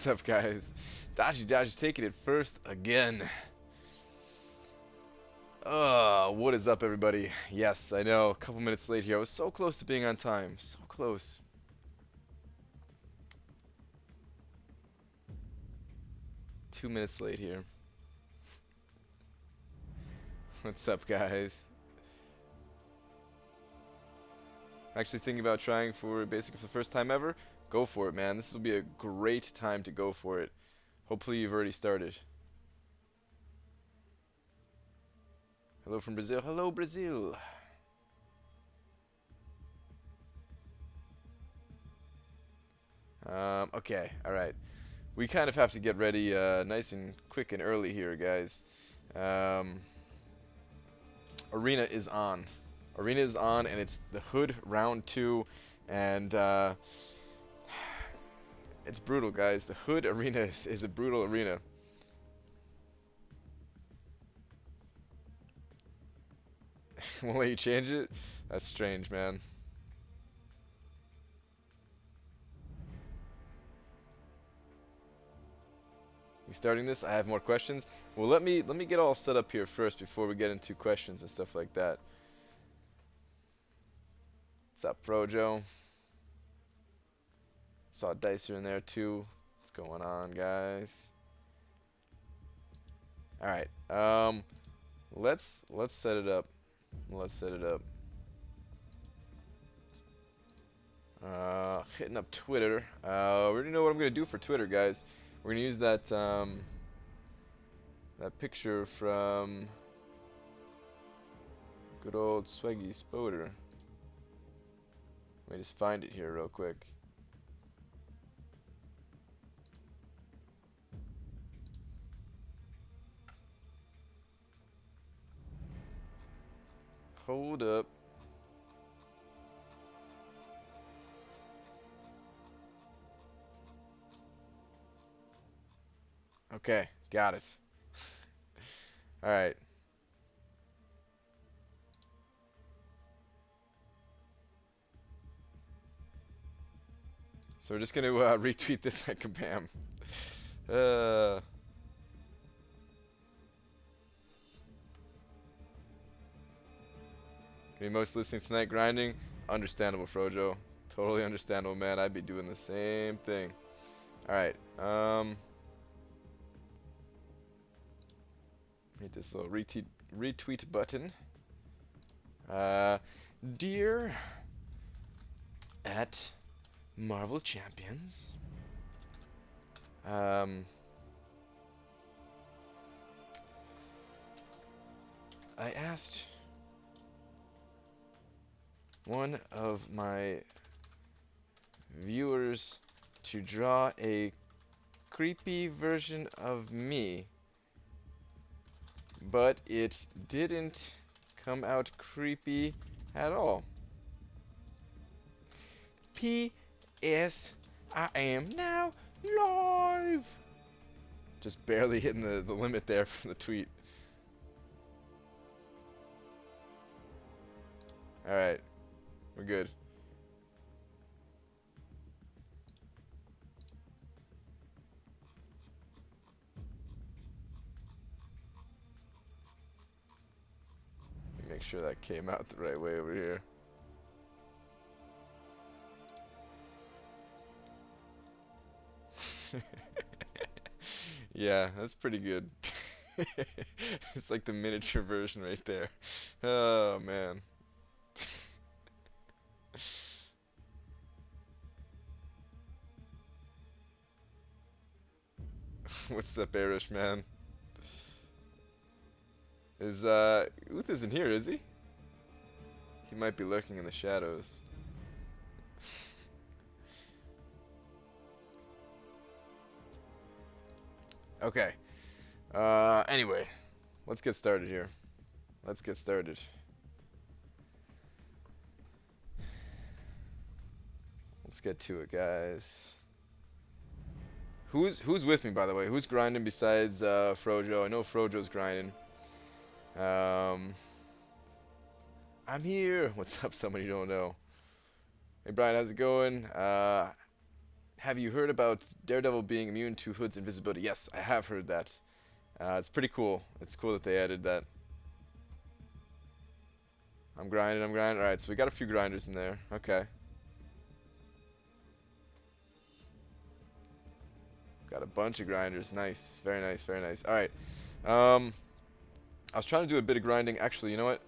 What's up, guys? Dodgy Dodge taking it first again. What is up, everybody? Yes, I know, a couple minutes late here. I was so close to being on time. So close. 2 minutes late here. What's up, guys? Actually thinking about trying for Basic for the first time ever? Go for it, man. This will be a great time to go for it. Hopefully you've already started. Hello from Brazil. Hello, Brazil. Okay, alright. We kind of have to get ready nice and quick and early here, guys. Um, Arena is on. Arena is on, and it's the Hood round 2, and it's brutal, guys. The Hood Arena is a brutal arena. Won't let you change it? That's strange, man. We starting this? I have more questions. Well, let me get all set up here first before we get into questions and stuff like that. What's up, Frojo? Saw Dicer in there too. What's going on, guys? All right. Let's set it up. Let's set it up. Hitting up Twitter. We already know what I'm gonna do for Twitter, guys. We're gonna use that that picture from good old Swaggy Spoder. Let me just find it here real quick. Hold up. Okay, got it. Alright. So we're just gonna retweet this like a bam. Uh, Gonna be most listening tonight grinding. Understandable, Frojo. Totally understandable, man. I'd be doing the same thing. Alright, hit this little retweet button. Dear at Marvel Champions. I asked one of my viewers to draw a creepy version of me, but it didn't come out creepy at all. P.S. I am now live! Just barely hitting the limit there from the tweet. Alright. We're good. Make sure that came out the right way over here. Yeah, that's pretty good. It's like the miniature version right there. Oh, man. What's up, Irish man? Is Uth isn't here, is he? He might be lurking in the shadows. Okay. Anyway, let's get started here. Let's get started. Let's get to it, guys. Who's with me, by the way? Who's grinding besides Frojo? I know Frojo's grinding. I'm here. What's up, somebody you don't know? Hey, Brian, how's it going? have you heard about Daredevil being immune to Hood's invisibility? Yes, I have heard that. It's pretty cool. It's cool that they added that. I'm grinding, I'm grinding. Alright, so we got a few grinders in there. Okay. Got a bunch of grinders. Nice. Very nice, very nice. Alright. I was trying to do a bit of grinding. Actually, you know what?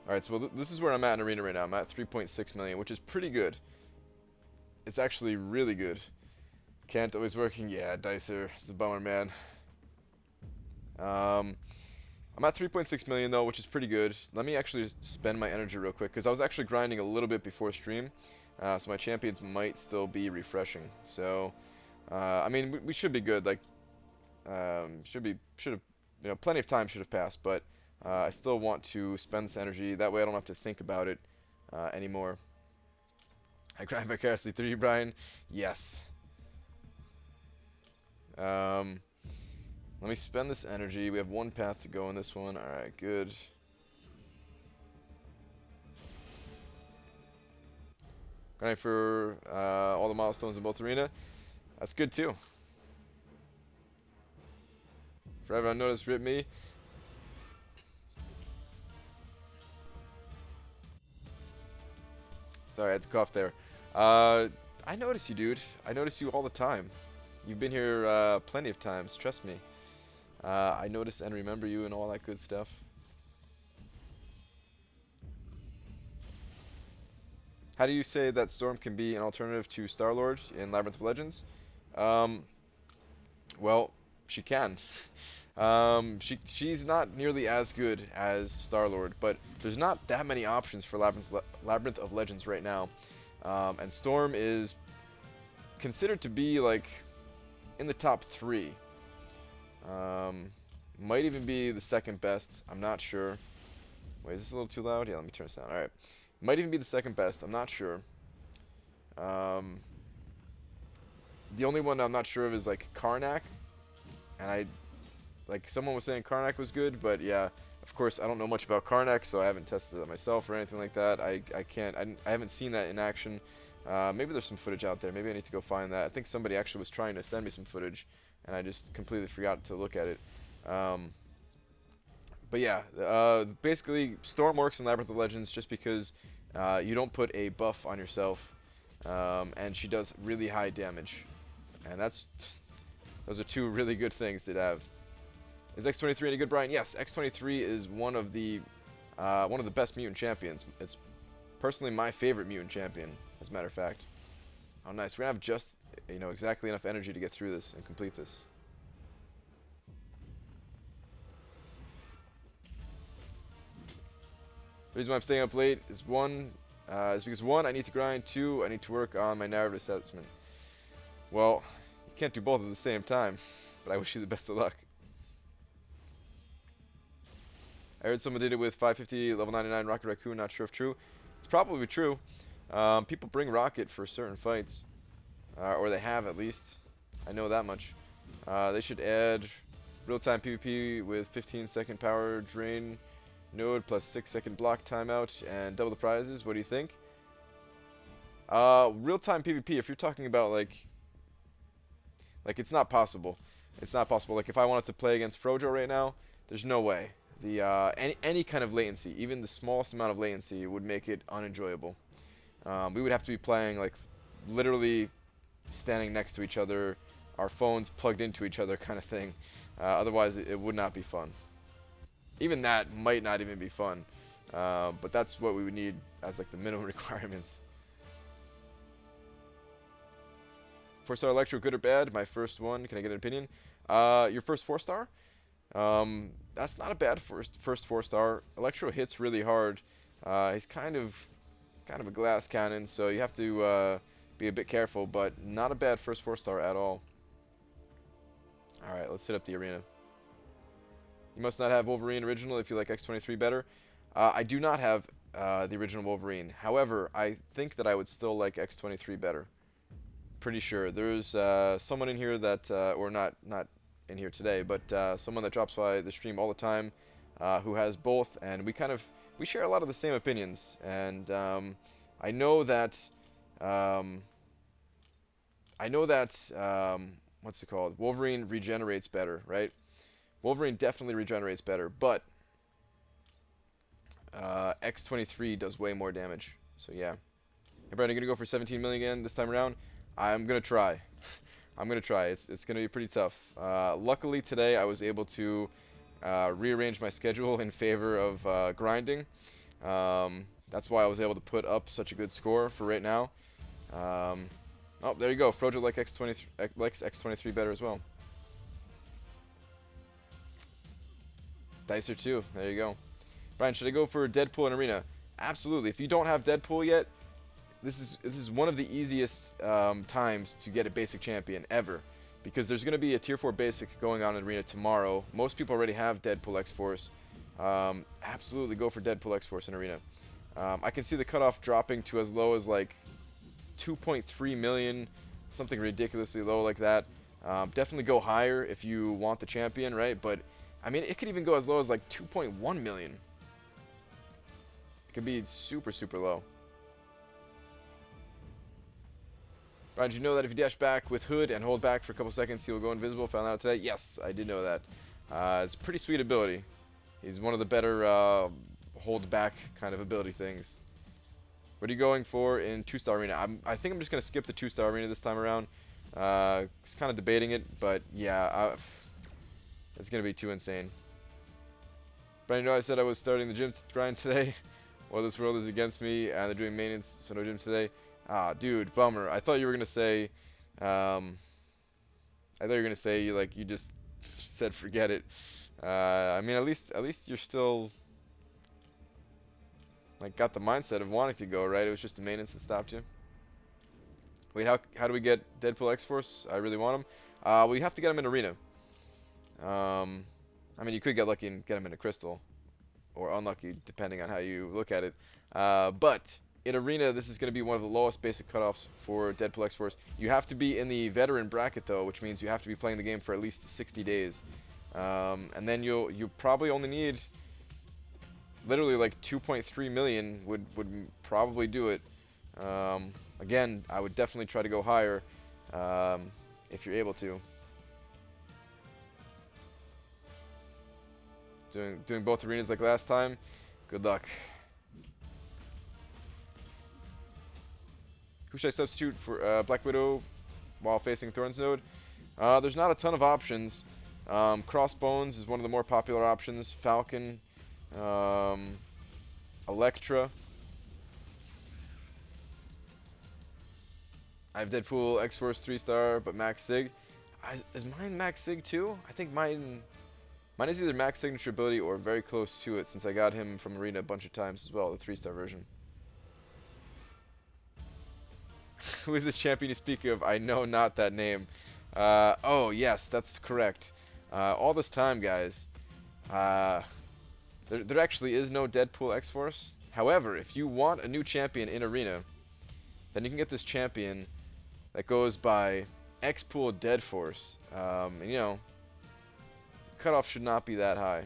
Alright, so this is where I'm at in Arena right now. I'm at 3.6 million, which is pretty good. It's actually really good. Can't always working. Yeah, Dicer. It's a bummer, man. I'm at 3.6 million though, which is pretty good. Let me actually just spend my energy real quick, because I was actually grinding a little bit before stream. So my champions might still be refreshing. So, I mean, we should be good. Like, should have, you know, plenty of time should have passed. But I still want to spend this energy. That way I don't have to think about it anymore. I grind vicariously through you, Brian. Yes. Let me spend this energy. We have one path to go in this one. Alright, good. Grinding for all the milestones in both arena. That's good too. Forever Unnoticed, rip me. Sorry, I had to cough there. I notice you, dude. I notice you all the time. You've been here plenty of times, trust me. I notice and remember you and all that good stuff. How do you say that Storm can be an alternative to Star-Lord in Labyrinth of Legends? Well, she can. She's not nearly as good as Star-Lord, but there's not that many options for Labyrinth of Legends right now. And Storm is considered to be like in the top 3. Might even be the second best. I'm not sure. Wait, is this a little too loud? Yeah, let me turn this down. Alright. Might even be the second best. I'm not sure. The only one I'm not sure of is like Karnak. And like someone was saying Karnak was good, but yeah, of course I don't know much about Karnak, so I haven't tested it myself or anything like that. I haven't seen that in action. Maybe there's some footage out there. Maybe I need to go find that. I think somebody actually was trying to send me some footage, and I just completely forgot to look at it. But yeah, basically Storm works in Labyrinth of Legends just because you don't put a buff on yourself, and she does really high damage, and those are two really good things to have. Is X23 any good, Brian? Yes, X23 is one of the best mutant champions. It's personally my favorite mutant champion, as a matter of fact. Oh, nice. We're gonna have just, you know, exactly enough energy to get through this and complete this. The reason why I'm staying up late is because one, I need to grind. 2, I need to work on my narrative assessment. Well, you can't do both at the same time, but I wish you the best of luck. I heard someone did it with 550 level 99 Rocket Raccoon. Not sure if true. It's probably true. People bring Rocket for certain fights, or they have at least. I know that much. They should add real-time PvP with 15-second power drain node plus 6-second block timeout and double the prizes. What do you think? Real-time PvP. If you're talking about like it's not possible. It's not possible. Like if I wanted to play against Frojo right now, there's no way. Any kind of latency, even the smallest amount of latency, would make it unenjoyable. We would have to be playing like literally standing next to each other, our phones plugged into each other, kind of thing. Otherwise, it would not be fun. Even that might not even be fun. But that's what we would need as like the minimum requirements. 4-star Electro, good or bad? My first one. Can I get an opinion? Your first 4-star? That's not a bad first 4-star. Electro hits really hard. He's kind of a glass cannon, so you have to be a bit careful, but not a bad first 4-star at all. Alright, let's hit up the arena. You must not have Wolverine original if you like X23 better. I do not have the original Wolverine. However, I think that I would still like X23 better. Pretty sure. There's someone in here that, or not in here today, but someone that drops by the stream all the time who has both, and we share a lot of the same opinions. And I know that I I know that what's it called? Wolverine regenerates better, right? Wolverine definitely regenerates better, but X23 does way more damage. So yeah. Hey Brian, you gonna go for 17 million again this time around? I'm gonna try. I'm gonna try. It's gonna be pretty tough. Luckily today I was able to rearrange my schedule in favor of grinding. That's why I was able to put up such a good score for right now. Oh, there you go. Frojo likes X23 better as well. Dicer too. There you go. Brian, should I go for Deadpool and Arena? Absolutely. If you don't have Deadpool yet, this is one of the easiest times to get a basic champion ever, because there's going to be a tier 4 basic going on in Arena tomorrow. Most people already have Deadpool X-Force. Absolutely go for Deadpool X-Force in Arena. I can see the cutoff dropping to as low as like 2.3 million, something ridiculously low like that. Definitely go higher if you want the champion, right? But I mean, it could even go as low as like 2.1 million. It could be super, super low. Brian, did you know that if you dash back with Hood and hold back for a couple seconds, he'll go invisible? Found out today. Yes, I did know that. It's a pretty sweet ability. He's one of the better hold back kind of ability things. What are you going for in 2-star arena? I think I'm just gonna skip the 2-star arena this time around. Just kind of debating it, but yeah, it's gonna be too insane. Brian, you know I said I was starting the gym grind today. Well, this world is against me, and they're doing maintenance, so no gym today. Ah, dude, bummer. I thought you were gonna say, you just said forget it. I mean, at least you're still like got the mindset of wanting to go, right? It was just the maintenance that stopped you. Wait, how do we get Deadpool X-Force? I really want him. Well, you have to get him in Arena. I mean, you could get lucky and get him in a Crystal, or unlucky, depending on how you look at it. But in Arena, this is going to be one of the lowest basic cutoffs for Deadpool X-Force. You have to be in the veteran bracket, though, which means you have to be playing the game for at least 60 days. And then you probably only need literally like 2.3 million would probably do it. Again, I would definitely try to go higher if you're able to. Doing both arenas like last time. Good luck. Who should I substitute for Black Widow while facing Thorns Node? There's not a ton of options. Crossbones is one of the more popular options. Falcon, Elektra. I have Deadpool X-Force 3-star, but Max Sig. Is mine Max Sig too? I think mine is either Max Signature ability or very close to it, since I got him from Arena a bunch of times as well, the 3-star version. Who is this champion you speak of? I know not that name. Oh, yes, that's correct. All this time, guys, there actually is no Deadpool X-Force. However, if you want a new champion in Arena, then you can get this champion that goes by X-Pool Dead Force. And, you know, cutoff should not be that high.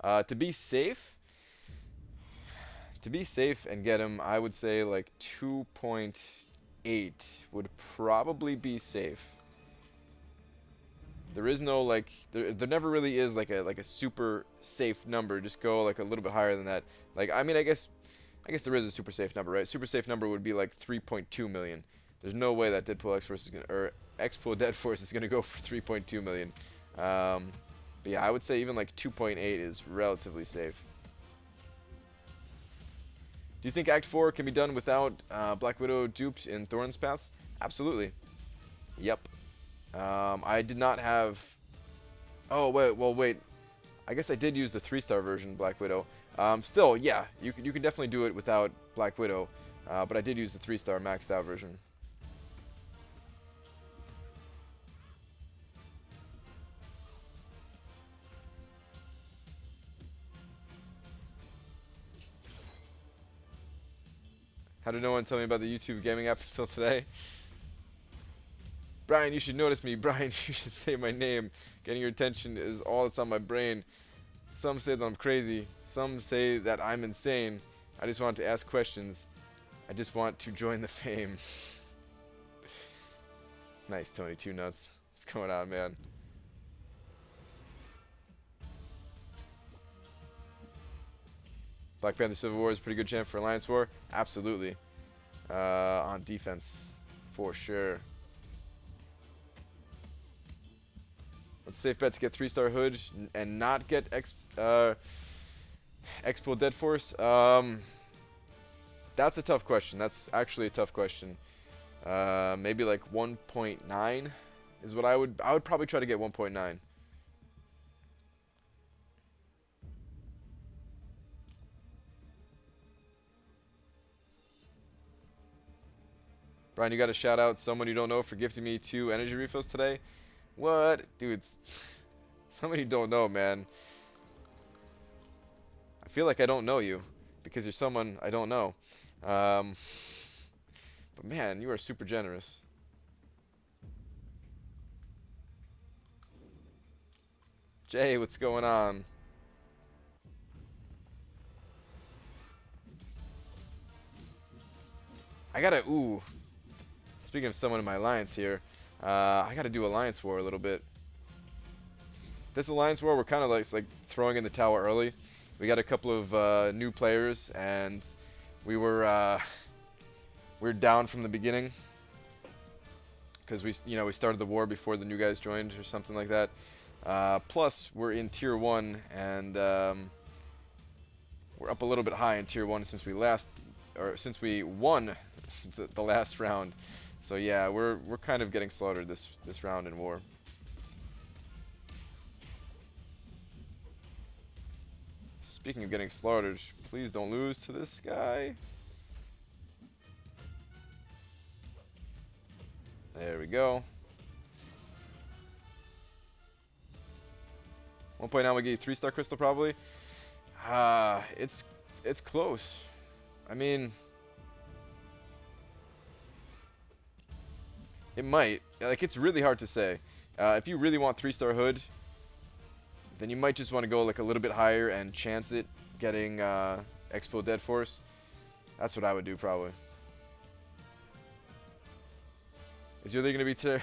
To be safe and get him, I would say like 2.8 would probably be safe. There is no like there never really is like a super safe number. Just go like a little bit higher than that. Like I mean I guess there is a super safe number, right? Super safe number would be like 3.2 million. There's no way that Deadpool X-Force is gonna, or X-Pool Dead Force is gonna go for 3.2 million. But yeah, I would say even like 2.8 is relatively safe. Do you think Act 4 can be done without Black Widow duped in Thorns Paths? Absolutely. Yep. I did not have... Oh, wait. I guess I did use the 3-star version, Black Widow. Still, yeah, you can definitely do it without Black Widow. But I did use the 3-star maxed out version. How did no one tell me about the YouTube gaming app until today? Brian, you should notice me. Brian, you should say my name. Getting your attention is all that's on my brain. Some say that I'm crazy. Some say that I'm insane. I just want to ask questions. I just want to join the fame. Nice, Tony. 2 nuts. What's going on, man? Black Panther Civil War is a pretty good champ for Alliance War. Absolutely. On defense, for sure. What's a safe bet to get 3-star Hood and not get Expo Dead Force? That's a tough question. That's actually a tough question. Maybe like 1.9 is what I would probably try to get 1.9. Brian, you got to shout out someone you don't know for gifting me 2 energy refills today. What? Dude, somebody you don't know, man. I feel like I don't know you because you're someone I don't know. But man, you are super generous. Jay, what's going on? I gotta, ooh. Speaking of someone in my alliance here, I gotta do Alliance War a little bit. This Alliance War, we're kind of like throwing in the towel early. We got a couple of new players, and we were down from the beginning because we started the war before the new guys joined or something like that. Plus, we're in Tier 1, and we're up a little bit high in Tier 1 since we won the last round. So yeah, we're kind of getting slaughtered this round in war. Speaking of getting slaughtered, please don't lose to this guy. There we go. 1.9 we get 3-star crystal probably. It's close. I mean, it might. Like, it's really hard to say. If you really want 3-star Hood, then you might just want to go like a little bit higher and chance it getting Expo Dead Force. That's what I would do probably. Is Yuli gonna be today?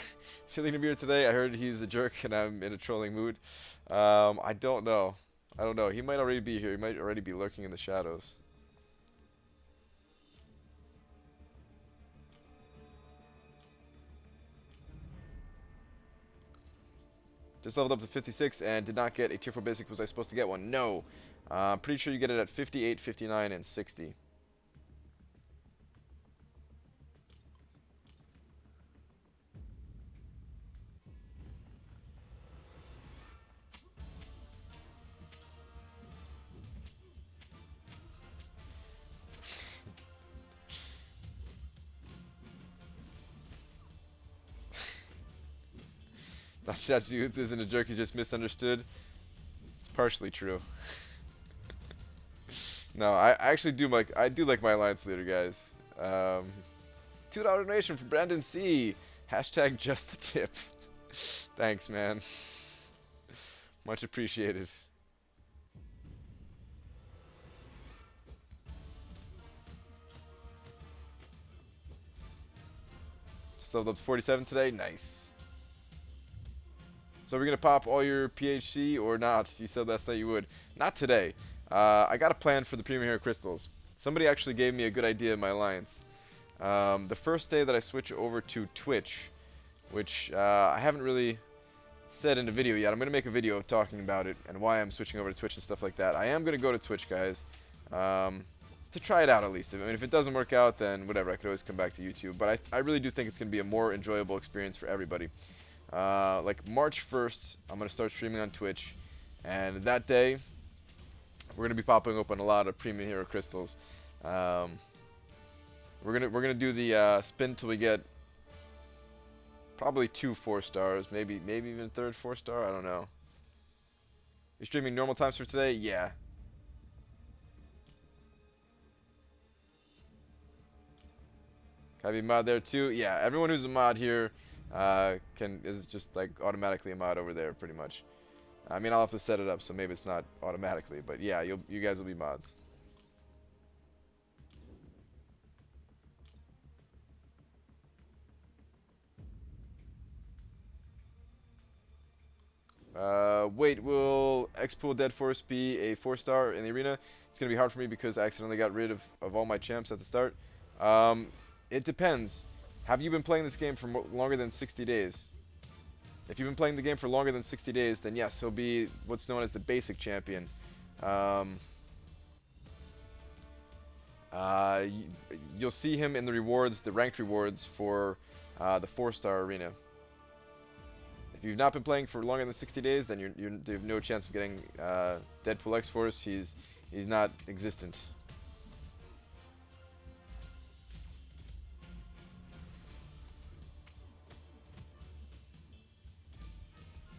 Is Yuli gonna be here today? I heard he's a jerk and I'm in a trolling mood. I don't know. I don't know. He might already be here. He might already be lurking in the shadows. Just leveled up to 56 and did not get a Tier 4 basic. Was I supposed to get one? No. I'm pretty sure you get it at 58, 59, and 60. Not Chat Youth isn't a jerk, he just misunderstood. It's partially true. No, I actually do like my alliance leader, guys. $2 donation from Brandon C. Hashtag just the tip. Thanks, man. Much appreciated. Just leveled up to 47 today. Nice. So we're going to pop all your PHC or not? You said last night you would. Not today. I got a plan for the Premium Hero Crystals. Somebody actually gave me a good idea in my alliance. The first day that I switch over to Twitch, which I haven't really said in a video yet. I'm going to make a video talking about it and why I'm switching over to Twitch and stuff like that. I am going to go to Twitch, guys, to try it out at least. I mean, if it doesn't work out, then whatever. I could always come back to YouTube. But I really do think it's going to be a more enjoyable experience for everybody. Like March 1st, I'm going to start streaming on Twitch. And that day, we're going to be popping open a lot of Premium Hero Crystals. We're gonna do the spin till we get probably 2 4-stars, maybe even a third 4-star. I don't know. You're streaming normal times for today? Yeah. Can I be a mod there too? Yeah. Everyone who's a mod here is just like automatically a mod over there, pretty much. I mean, I'll have to set it up, so maybe it's not automatically, but yeah, you guys will be mods. Wait, will X-Pool Dead Force be a 4-star in the arena? It's going to be hard for me because I accidentally got rid of all my champs at the start. It depends. Have you been playing this game for longer than 60 days? If you've been playing the game for longer than 60 days, then yes, he'll be what's known as the basic champion. You'll see him in the rewards, the ranked rewards for the 4-star arena. If you've not been playing for longer than 60 days, then you have no chance of getting Deadpool X-Force. He's not existent.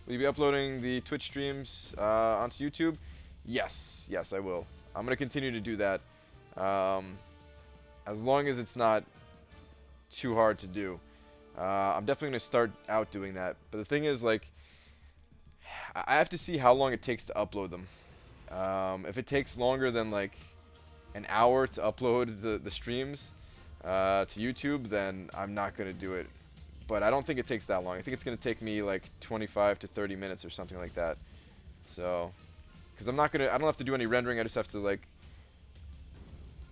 Will you be uploading the Twitch streams onto YouTube? Yes, yes, I will. I'm going to continue to do that. As long as it's not too hard to do. I'm definitely going to start out doing that. But the thing is, like, I have to see how long it takes to upload them. If it takes longer than, like, an hour to upload the streams to YouTube, then I'm not going to do it. But I don't think it takes that long. I think it's going to take me, like, 25 to 30 minutes or something like that. So, because I don't have to do any rendering. I just have to, like,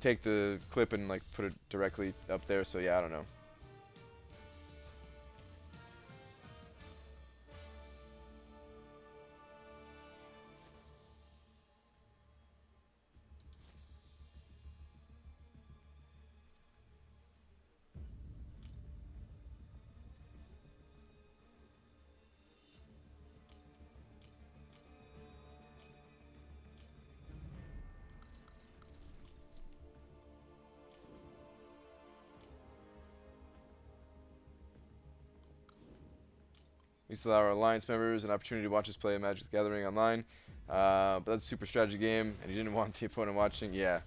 take the clip and, like, put it directly up there. So, yeah, I don't know. We still allow our Alliance members an opportunity to watch us play Magic the Gathering online. But that's a super strategy game, and you didn't want the opponent watching. Yeah.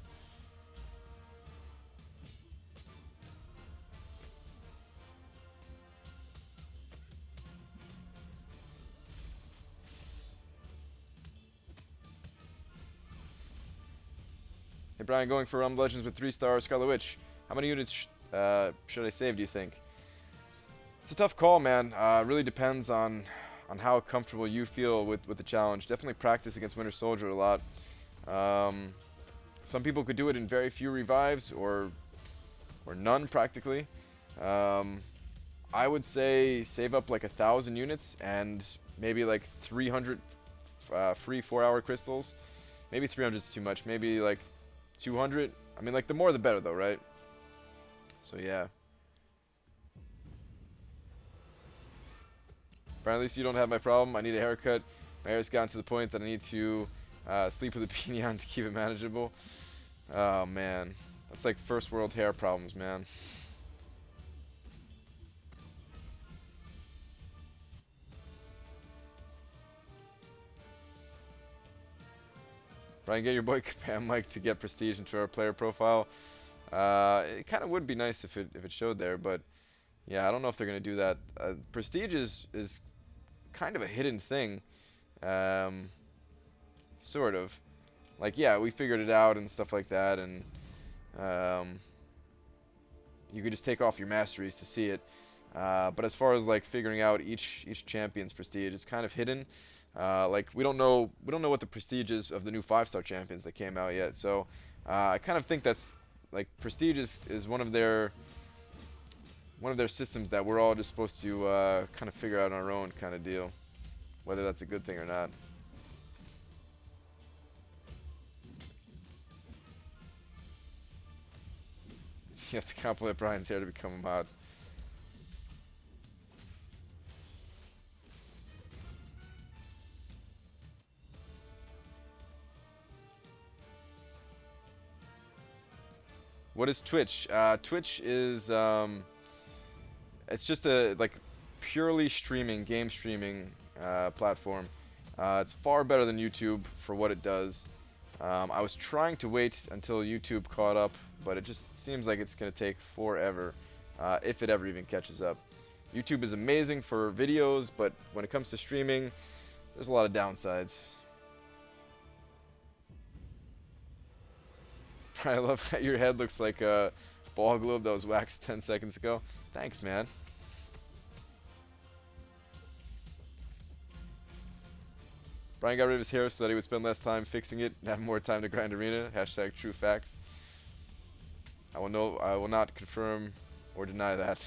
Hey Brian, going for Realm of Legends with 3-star Scarlet Witch. How many units should I save, do you think? It's a tough call, man. Really depends on how comfortable you feel with the challenge. Definitely practice against Winter Soldier a lot. Some people could do it in very few revives or none practically. I would say save up like 1,000 units and maybe like 300 free 4-hour crystals. Maybe 300 is too much. Maybe like 200. I mean, like, the more the better though, right? So yeah. But at least you don't have my problem. I need a haircut. My hair's gotten to the point that I need to sleep with a beanie on to keep it manageable. Oh man, that's like first world hair problems, man. Brian, get your boy Capam Mike to get prestige into our player profile. It kind of would be nice if it showed there, but yeah, I don't know if they're gonna do that. Prestige is kind of a hidden thing, sort of. Like, yeah, we figured it out and stuff like that, and you could just take off your masteries to see it. But as far as like figuring out each champion's prestige, it's kind of hidden. Like, we don't know what the prestige is of the new 5-star champions that came out yet. So I kind of think that's like prestige is one of their systems that we're all just supposed to kind of figure out on our own, kind of deal, whether that's a good thing or not. You have to compliment Brian's hair to become a mod. What is Twitch? Twitch is it's just a like purely streaming, game streaming platform. It's far better than YouTube for what it does. I was trying to wait until YouTube caught up, but it just seems like it's going to take forever, if it ever even catches up. YouTube is amazing for videos, but when it comes to streaming, there's a lot of downsides. I love how your head looks like a ball globe that was waxed 10 seconds ago. Thanks, man. Brian got rid of his hair so that he would spend less time fixing it and have more time to grind arena. Hashtag true facts. I will not confirm or deny that.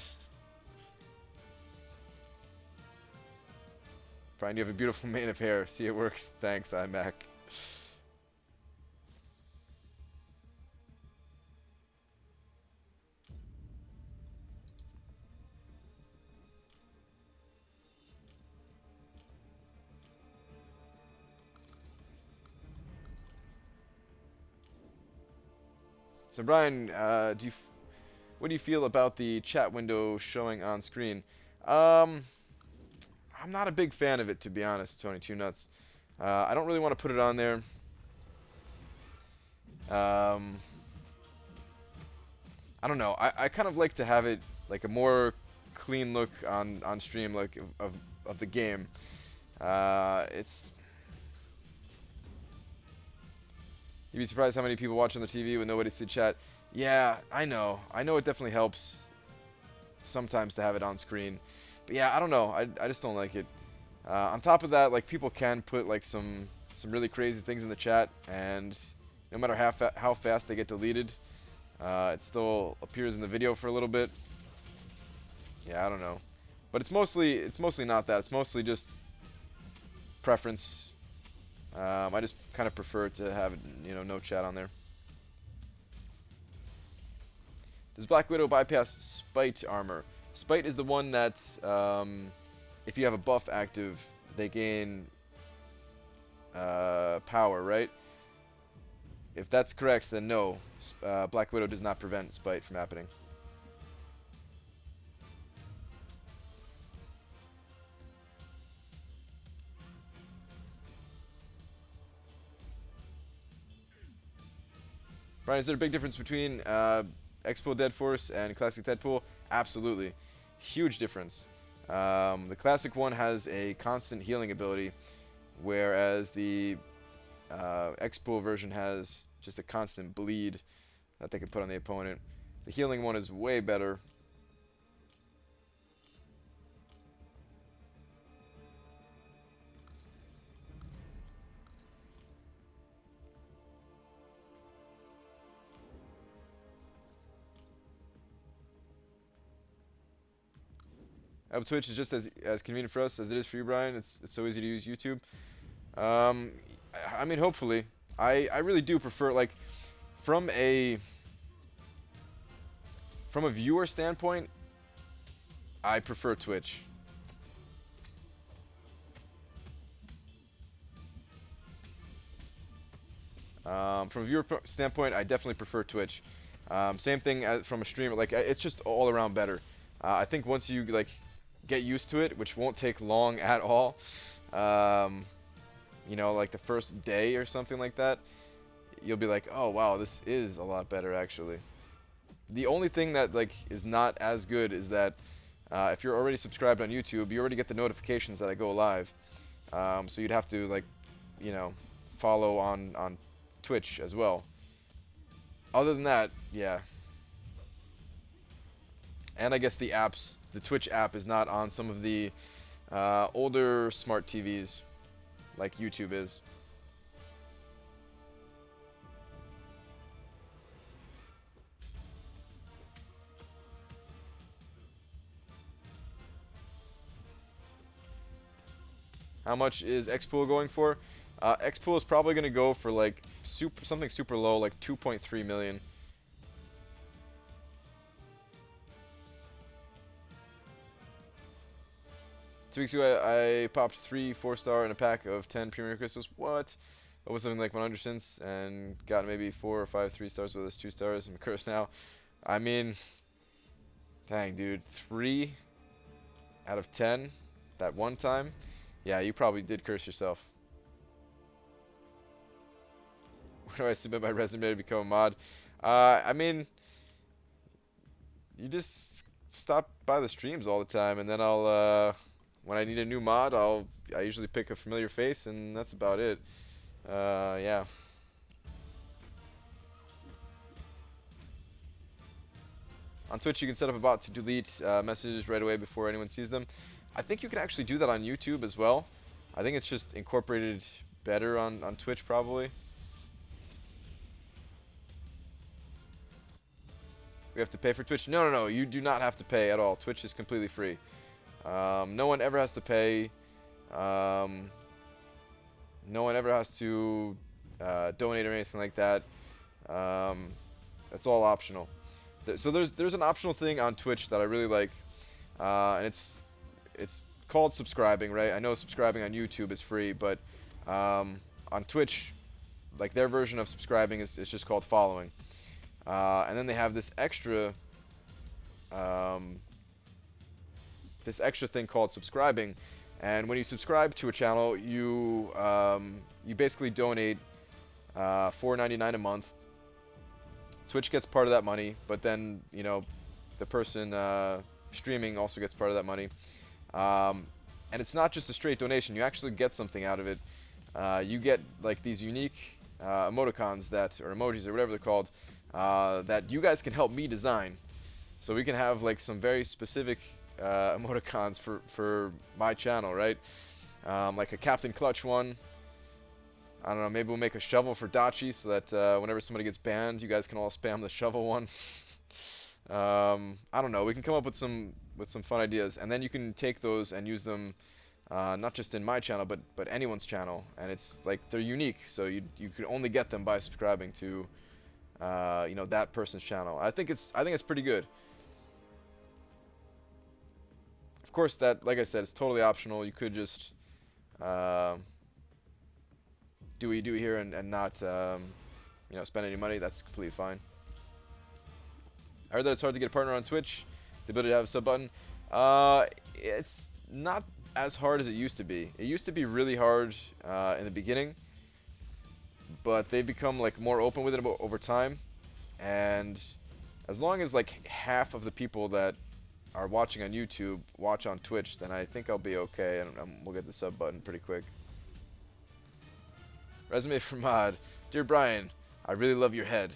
Brian, you have a beautiful mane of hair. See, it works. Thanks, iMac. So Brian, what do you feel about the chat window showing on screen? I'm not a big fan of it, to be honest, Tony Two Nuts. I don't really want to put it on there. I don't know. I kind of like to have it like a more clean look on stream, like of the game. It's You'd be surprised how many people watch on the TV with nobody see chat. Yeah, I know. I know it definitely helps sometimes to have it on screen. But yeah, I don't know. I just don't like it. On top of that, like people can put like some really crazy things in the chat, and no matter how fast they get deleted, it still appears in the video for a little bit. Yeah, I don't know. But it's mostly not that. It's mostly just preference. I just kind of prefer to have, no chat on there. Does Black Widow bypass Spite armor? Spite is the one that, if you have a buff active, they gain power, right? If that's correct, then no. Black Widow does not prevent Spite from happening. Brian, is there a big difference between Expo Dead Force and Classic Deadpool? Absolutely. Huge difference. The Classic one has a constant healing ability, whereas the Expo version has just a constant bleed that they can put on the opponent. The healing one is way better. Twitch is just as convenient for us as it is for you, Brian. It's so easy to use YouTube. I mean, hopefully. I really do prefer, like, from a viewer standpoint, I prefer Twitch. From a viewer standpoint, I definitely prefer Twitch. Same thing from a streamer. Like, it's just all around better. I think once you get used to it, which won't take long at all, like the first day or something like that, you'll be like, oh wow, this is a lot better actually. The only thing that is not as good is that if you're already subscribed on YouTube, you already get the notifications that I go live. So you'd have to follow on Twitch as well. Other than that, yeah. And I guess the Twitch app is not on some of the older smart TVs like YouTube is. How much is X-Pool going for? X-Pool is probably going to go for something super low, like 2.3 million. Two weeks ago, I popped 3 4-star in a pack of 10 Premier Crystals. What? I was something like 100 cents and got maybe 4 or 5 3-stars with us, 2 stars. I'm cursed now. I mean, dang, dude, 3 out of 10 that one time. Yeah, you probably did curse yourself. Where do I submit my resume to become a mod? I mean, you just stop by the streams all the time, and then I'll. When I need a new mod, I usually pick a familiar face, and that's about it. Yeah. On Twitch, you can set up a bot to delete messages right away before anyone sees them. I think you can actually do that on YouTube as well. I think it's just incorporated better on Twitch probably. We have to pay for Twitch? No, no, no. You do not have to pay at all. Twitch is completely free. No one ever has to pay. No one ever has to donate or anything like that. That's all optional. So there's an optional thing on Twitch that I really like, and it's called subscribing, right? I know subscribing on YouTube is free, but on Twitch, like their version of subscribing is just called following. And then they have this extra thing called subscribing, and when you subscribe to a channel, you basically donate $4.99 a month. Twitch gets part of that money, but then the person streaming also gets part of that money. And it's not just a straight donation; you actually get something out of it. You get like these unique emoticons or emojis or whatever they're called that you guys can help me design. So we can have like some very specific emoticons for my channel, right? Like a Captain Clutch one. I don't know, maybe we'll make a shovel for Dachi so that whenever somebody gets banned, you guys can all spam the shovel one. I don't know, we can come up with some fun ideas, and then you can take those and use them not just in my channel but anyone's channel, and it's like they're unique, so you could only get them by subscribing to that person's channel. I think it's pretty good. Of course, that, like I said, it's totally optional. You could just do what you do here and not spend any money. That's completely fine. I heard that it's hard to get a partner on Twitch. The ability to have a sub button. It's not as hard as it used to be. It used to be really hard in the beginning, but they've become like more open with it over time. And as long as like half of the people that are watching on YouTube watch on Twitch, then I think I'll be okay, and we'll get the sub button pretty quick. Resume for Mod. Dear Brian, I really love your head.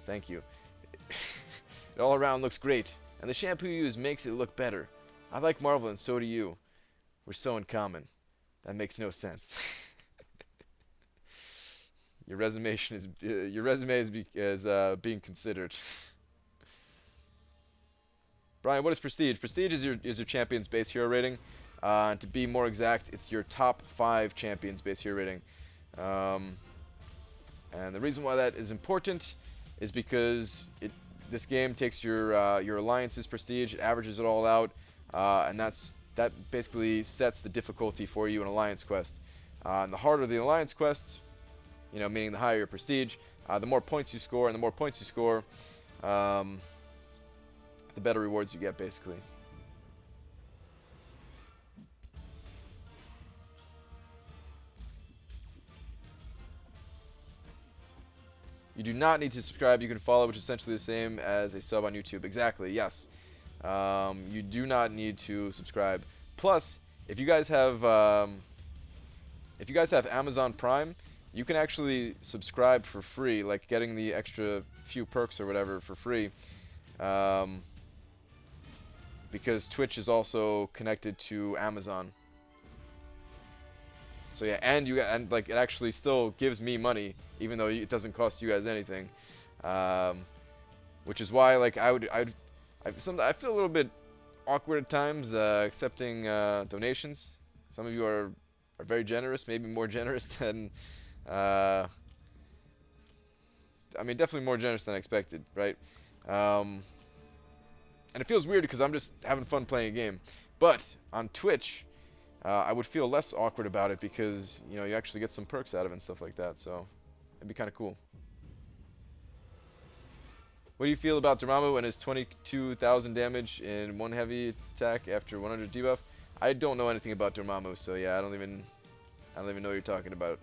Thank you. It all around looks great, and the shampoo you use makes it look better. I like Marvel, and so do you. We're so in common. That makes no sense. Your resume is being considered. Brian, what is Prestige? Prestige is your champion's base hero rating. To be more exact, it's your top 5 champions base hero rating. And the reason why that is important is because this game takes your alliance's prestige, it averages it all out, and that basically sets the difficulty for you in Alliance Quest. And the harder the Alliance Quest, meaning the higher your prestige, the more points you score, and the more points you score, the better rewards you get, basically. You do not need to subscribe. You can follow, which is essentially the same as a sub on YouTube. Exactly, yes. You do not need to subscribe. Plus, if you guys have Amazon Prime, you can actually subscribe for free, like getting the extra few perks or whatever for free. Because Twitch is also connected to Amazon. So yeah, and like it actually still gives me money, even though it doesn't cost you guys anything. Which is why, like, I feel a little bit awkward at times accepting donations. Some of you are very generous, maybe more generous than I mean, definitely more generous than I expected, right? And it feels weird because I'm just having fun playing a game. But on Twitch, I would feel less awkward about it because, you actually get some perks out of it and stuff like that. So it'd be kind of cool. What do you feel about Dormammu and his 22,000 damage in 1 heavy attack after 100 debuff? I don't know anything about Dormammu, so yeah, I don't even know what you're talking about.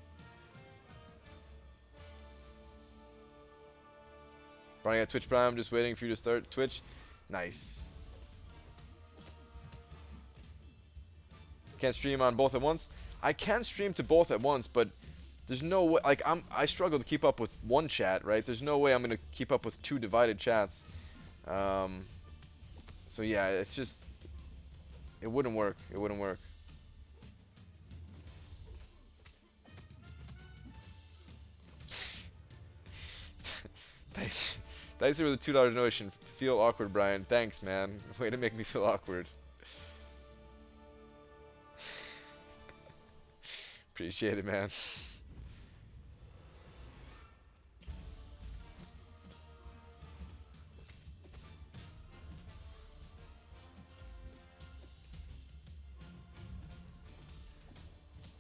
Running at Twitch Prime, just waiting for you to start Twitch. Nice. Can't stream on both at once. I can stream to both at once, but there's no way. Like I struggle to keep up with one chat, right? There's no way I'm gonna keep up with 2 divided chats. So yeah, it's just it wouldn't work. It wouldn't work. Nice. Thanks for the $2 donation. Feel awkward, Brian. Thanks, man. Way to make me feel awkward. Appreciate it, man.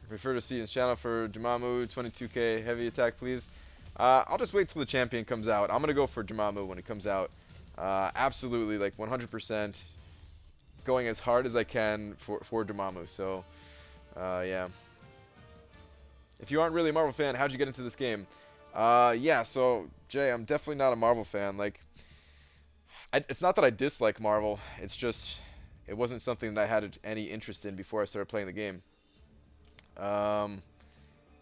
Prefer to see his channel for Jamamu 22k heavy attack, please. I'll just wait till the champion comes out. I'm gonna go for Jamamu when it comes out. Absolutely, like 100%, going as hard as I can for Jamamu. So, yeah. If you aren't really a Marvel fan, how'd you get into this game? Yeah. So Jay, I'm definitely not a Marvel fan. Like, it's not that I dislike Marvel. It's just it wasn't something that I had any interest in before I started playing the game.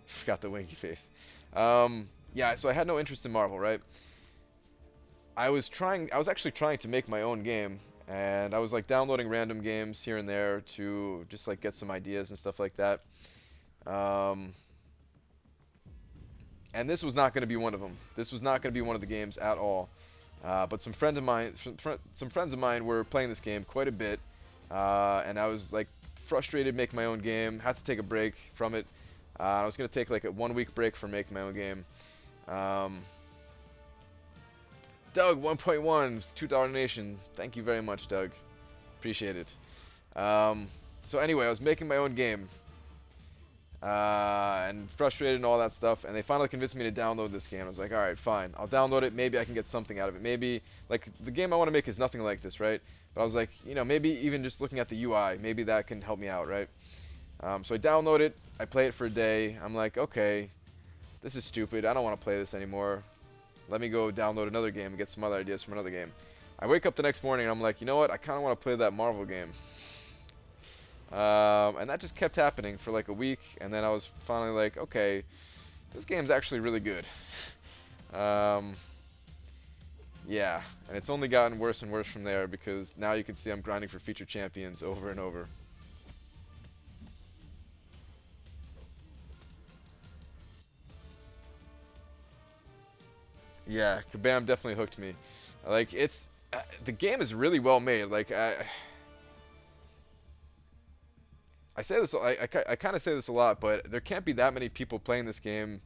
Forgot the winky face. Yeah, so I had no interest in Marvel, right? I was actually trying to make my own game, and I was like downloading random games here and there to just like get some ideas and stuff like that. And this was not going to be one of them. This was not going to be one of the games at all. But some friends of mine were playing this game quite a bit, and I was like frustrated making my own game. Had to take a break from it. I was going to take like a 1 week break from making my own game. Doug 1.1 $2 donation. Thank you very much, Doug. Appreciate it. So anyway, I was making my own game, and frustrated and all that stuff, and they finally convinced me to download this game. I was like, all right, fine, I'll download it. Maybe I can get something out of it. Maybe, like, the game I want to make is nothing like this, right? But I was like, you know, maybe even just looking at the UI, maybe that can help me out, right? So I download it. I play it for a day. I'm like, okay, this is stupid. I don't want to play this anymore. Let me go download another game and get some other ideas from another game. I wake up the next morning and I'm like, you know what? I kind of want to play that Marvel game. And that just kept happening for like a week, and then I was finally like, okay, this game's actually really good. Yeah, and it's only gotten worse and worse from there, because now you can see I'm grinding for feature champions over and over. Yeah, Kabam definitely hooked me. Like, it's the game is really well made. Like, I say this, I kind of say this a lot, but there can't be that many people playing this game,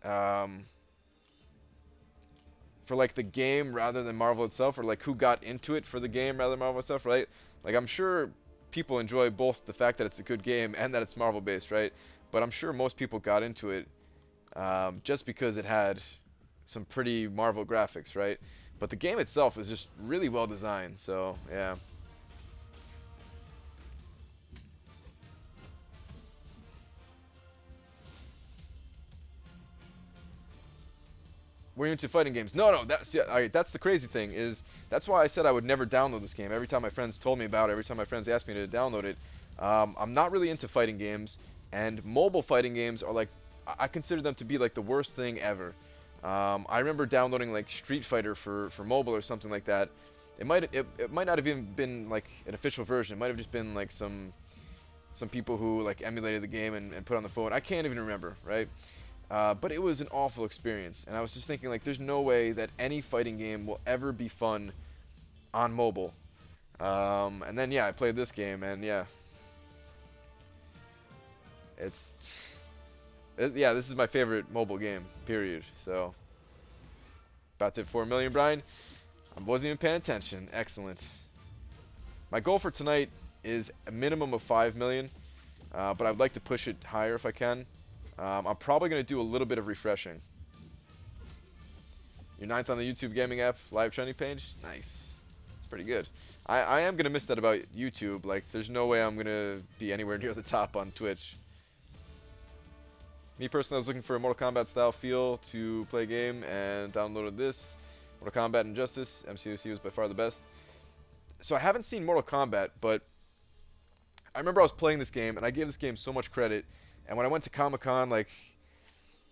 for like the game rather than Marvel itself, or like who got into it for the game rather than Marvel itself, right? Like, I'm sure people enjoy both the fact that it's a good game and that it's Marvel based, right? But I'm sure most people got into it just because it had some pretty Marvel graphics, right? But the game itself is just really well designed, so yeah. Were you into fighting games? No, that's, yeah, that's the crazy thing, is that's why I said I would never download this game. Every time my friends told me about it, every time my friends asked me to download it, I'm not really into fighting games, and mobile fighting games are like, I consider them to be like the worst thing ever. I remember downloading like Street Fighter for mobile or something like that. It might not have even been like an official version. It might have just been like some people who like emulated the game and put it on the phone. I can't even remember, right? But it was an awful experience, and I was just thinking, like, there's no way that any fighting game will ever be fun on mobile. And then, yeah, I played this game, and yeah, yeah, this is my favorite mobile game, period. So, about to hit 4 million, Brian. I wasn't even paying attention. Excellent. My goal for tonight is a minimum of 5 million, but I'd like to push it higher if I can. I'm probably going to do a little bit of refreshing. You're 9th on the YouTube gaming app live trending page? Nice. It's pretty good. I am going to miss that about YouTube. Like, there's no way I'm going to be anywhere near the top on Twitch. Me personally, I was looking for a Mortal Kombat style feel to play a game and downloaded this. Mortal Kombat Injustice. MCOC was by far the best. So I haven't seen Mortal Kombat, but I remember I was playing this game, and I gave this game so much credit. And when I went to Comic-Con, like,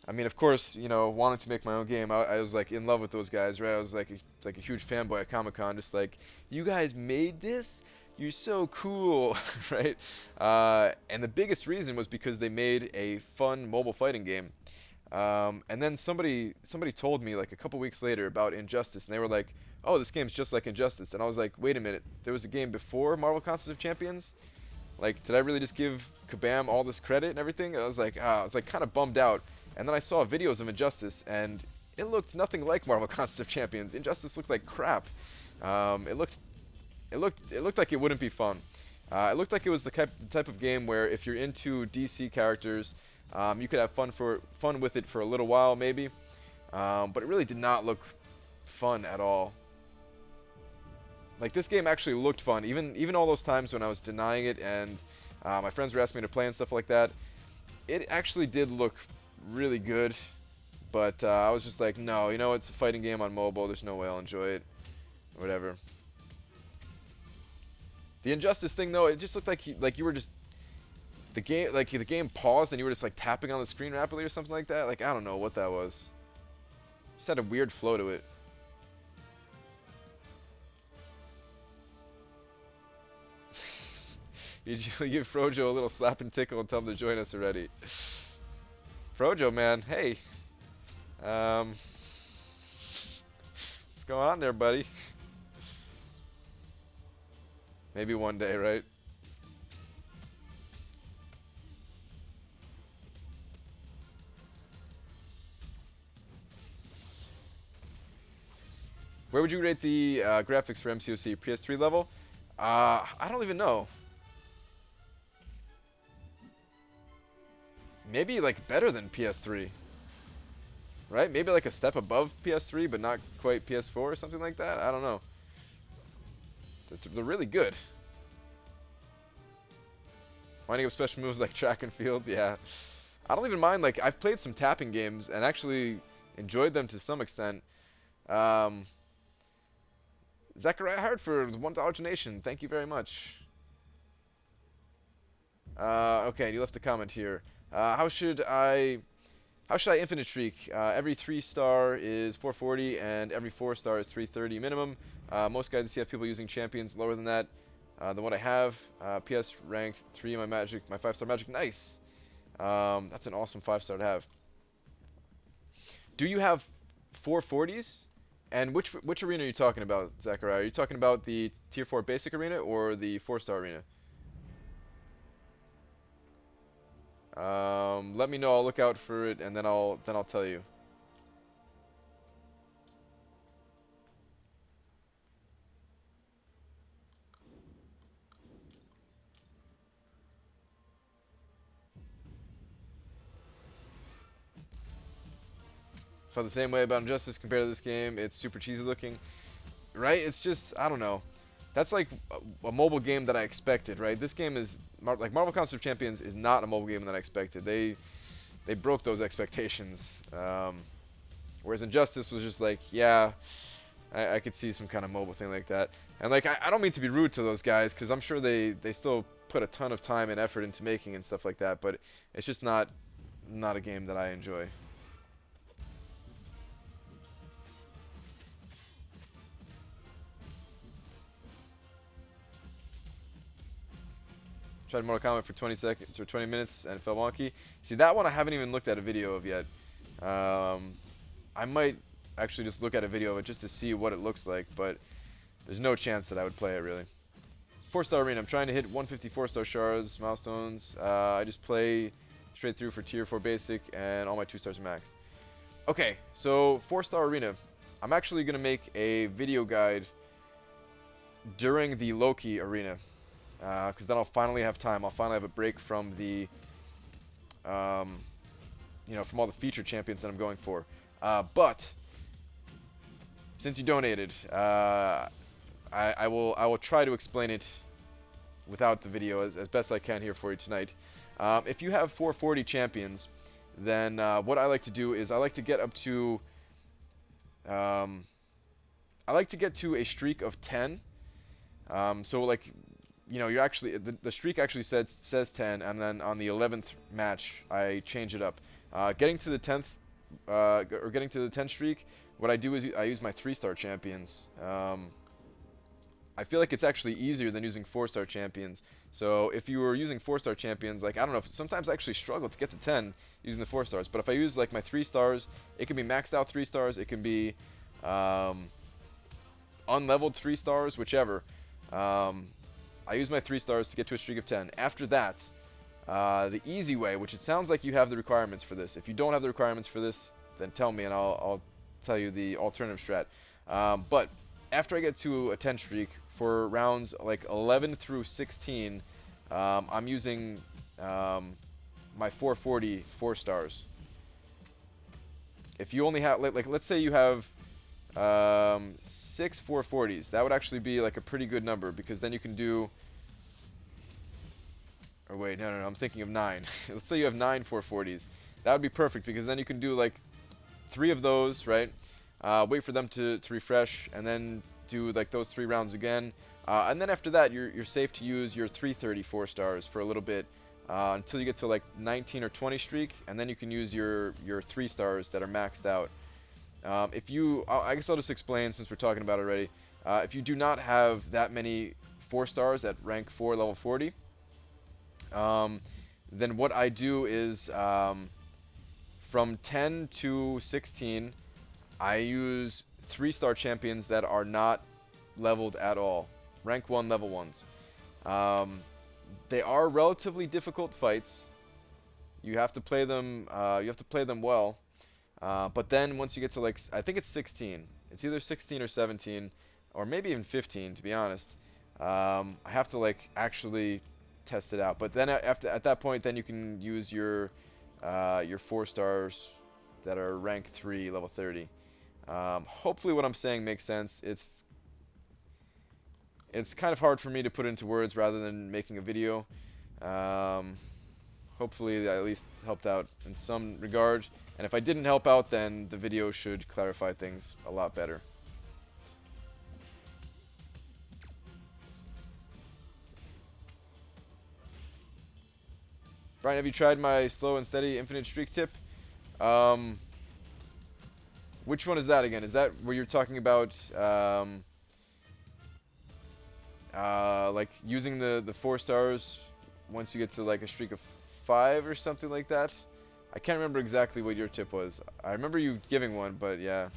I mean, of course, you know, wanting to make my own game, I was, like, in love with those guys, right? I was, like a huge fanboy at Comic-Con, just like, you guys made this? You're so cool, right? And the biggest reason was because they made a fun mobile fighting game. And then somebody told me like a couple weeks later about Injustice, and they were like, "Oh, this game's just like Injustice." And I was like, "Wait a minute, there was a game before Marvel Contest of Champions? Like, did I really just give Kabam all this credit and everything?" I was like kind of bummed out. And then I saw videos of Injustice, and it looked nothing like Marvel Contest of Champions. Injustice looked like crap. It looked it looked like it wouldn't be fun. It looked like it was the type of game where if you're into DC characters, you could have fun with it for a little while maybe, but it really did not look fun at all. Like this game actually looked fun, even all those times when I was denying it and my friends were asking me to play and stuff like that. It actually did look really good, but I was just like, no, you know, it's a fighting game on mobile. There's no way I'll enjoy it. Whatever. The Injustice thing though, it just looked like you were just the game paused and you were just like tapping on the screen rapidly or something like that. Like I don't know what that was. Just had a weird flow to it. You give Frojo a little slap and tickle and tell him to join us already. Frojo, man, hey. What's going on there, buddy? Maybe one day, right? Where would you rate the graphics for MCOC? PS3 level? I don't even know. Maybe like better than PS3, right? Maybe like a step above PS3, but not quite PS4 or something like that. I don't know. They're really good. Winding up special moves like track and field, yeah. I don't even mind. Like I've played some tapping games and actually enjoyed them to some extent. Um, Zachariah Hart for the $1 donation. Thank you very much. Okay, you left a comment here. How should I infinite streak? Every 3-star is 440, and every 4-star is 330 minimum. Most guides see have people using champions lower than that. Than what I have. PS ranked 3 in my magic, my 5-star magic. Nice. That's an awesome 5-star to have. Do you have 440s? And which arena are you talking about, Zachariah? Are you talking about the tier 4 basic arena or the 4-star arena? Let me know. I'll look out for it, and then I'll tell you. Felt the same way about Injustice compared to this game. It's super cheesy looking, right? It's just I don't know. That's like a mobile game that I expected, right? This game is like Marvel Contest of Champions is not a mobile game that I expected. They broke those expectations. Whereas Injustice was just like, yeah, I could see some kind of mobile thing like that. And like I don't mean to be rude to those guys because I'm sure they still put a ton of time and effort into making and stuff like that. But it's just not a game that I enjoy. Tried Mortal Kombat for 20 seconds or 20 minutes and it felt wonky. See, that one I haven't even looked at a video of yet. I might actually just look at a video of it just to see what it looks like, but there's no chance that I would play it, really. 4-star arena. I'm trying to hit 154-star shards, milestones. I just play straight through for tier 4 basic, and all my 2-stars are maxed. Okay, so 4-star arena. I'm actually going to make a video guide during the Loki arena. Because then I'll finally have time. I'll finally have a break from the, from all the feature champions that I'm going for. But since you donated, I will try to explain it without the video as best I can here for you tonight. If you have 440 champions, then what I like to do is I like to get up to, I like to get to a streak of 10. So like. You're actually the streak actually says 10, and then on the 11th match I change it up. Getting to the 10th or getting to the 10th streak, what I do is I use my 3-star champions. I feel like it's actually easier than using 4-star champions. So if you were using 4-star champions, like, I don't know, sometimes I actually struggle to get to 10 using the 4 stars. But if I use like my 3 stars, it can be maxed out 3 stars, it can be unleveled 3 stars, whichever. I use my 3 stars to get to a streak of 10. After that, the easy way, which it sounds like you have the requirements for this. If you don't have the requirements for this, then tell me and I'll tell you the alternative strat. But after I get to a 10 streak, for rounds like 11 through 16, I'm using my 440 4 stars. If you only have, like let's say you have 6 440s, that would actually be like a pretty good number, because then you can do, or wait, no, I'm thinking of 9. Let's say you have 9 440s. That would be perfect, because then you can do like 3 of those, right? Wait for them to refresh, and then do like those 3 rounds again. And then after that, you're safe to use your 334 stars for a little bit, until you get to like 19 or 20 streak, and then you can use your 3 stars that are maxed out. If you, I guess I'll just explain since we're talking about it already. If you do not have that many 4 stars at rank 4, level 40, then what I do is, from 10 to 16, I use 3-star champions that are not leveled at all. Rank 1, level 1s. They are relatively difficult fights. You have to play them. Well. But then once you get to like, I think it's 16. It's either 16 or 17, or maybe even 15, to be honest. I have to like actually test it out. But then at that point, then you can use your 4 stars that are rank 3, level 30. Hopefully what I'm saying makes sense. It's kind of hard for me to put into words rather than making a video. Hopefully I at least helped out in some regard. And if I didn't help out, then the video should clarify things a lot better. Brian, have you tried my slow and steady infinite streak tip? Which one is that again? Is that where you're talking about like using the 4 stars once you get to like a streak of 5 or something like that? I can't remember exactly what your tip was. I remember you giving one, but yeah.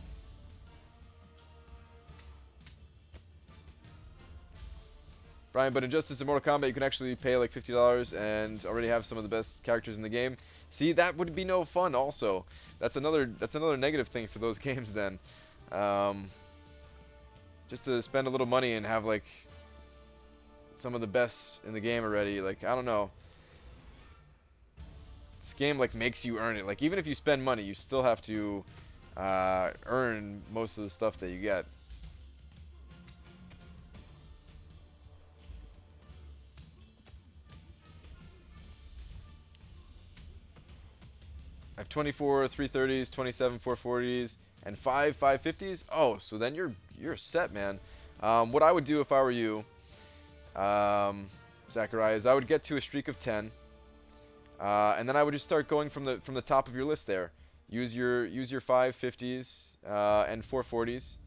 Brian, but in Injustice and Mortal Kombat, you can actually pay like $50 and already have some of the best characters in the game. See, that would be no fun. Also, that's another negative thing for those games. Then, just to spend a little money and have like some of the best in the game already. Like, I don't know. This game like makes you earn it. Like, even if you spend money, you still have to earn most of the stuff that you get. I have 24 330s, 27 440s, and 5 550s. Oh, so then you're set, man. What I would do if I were you, Zachariah, is I would get to a streak of 10, and then I would just start going from the top of your list there. Use your 550s and 440s,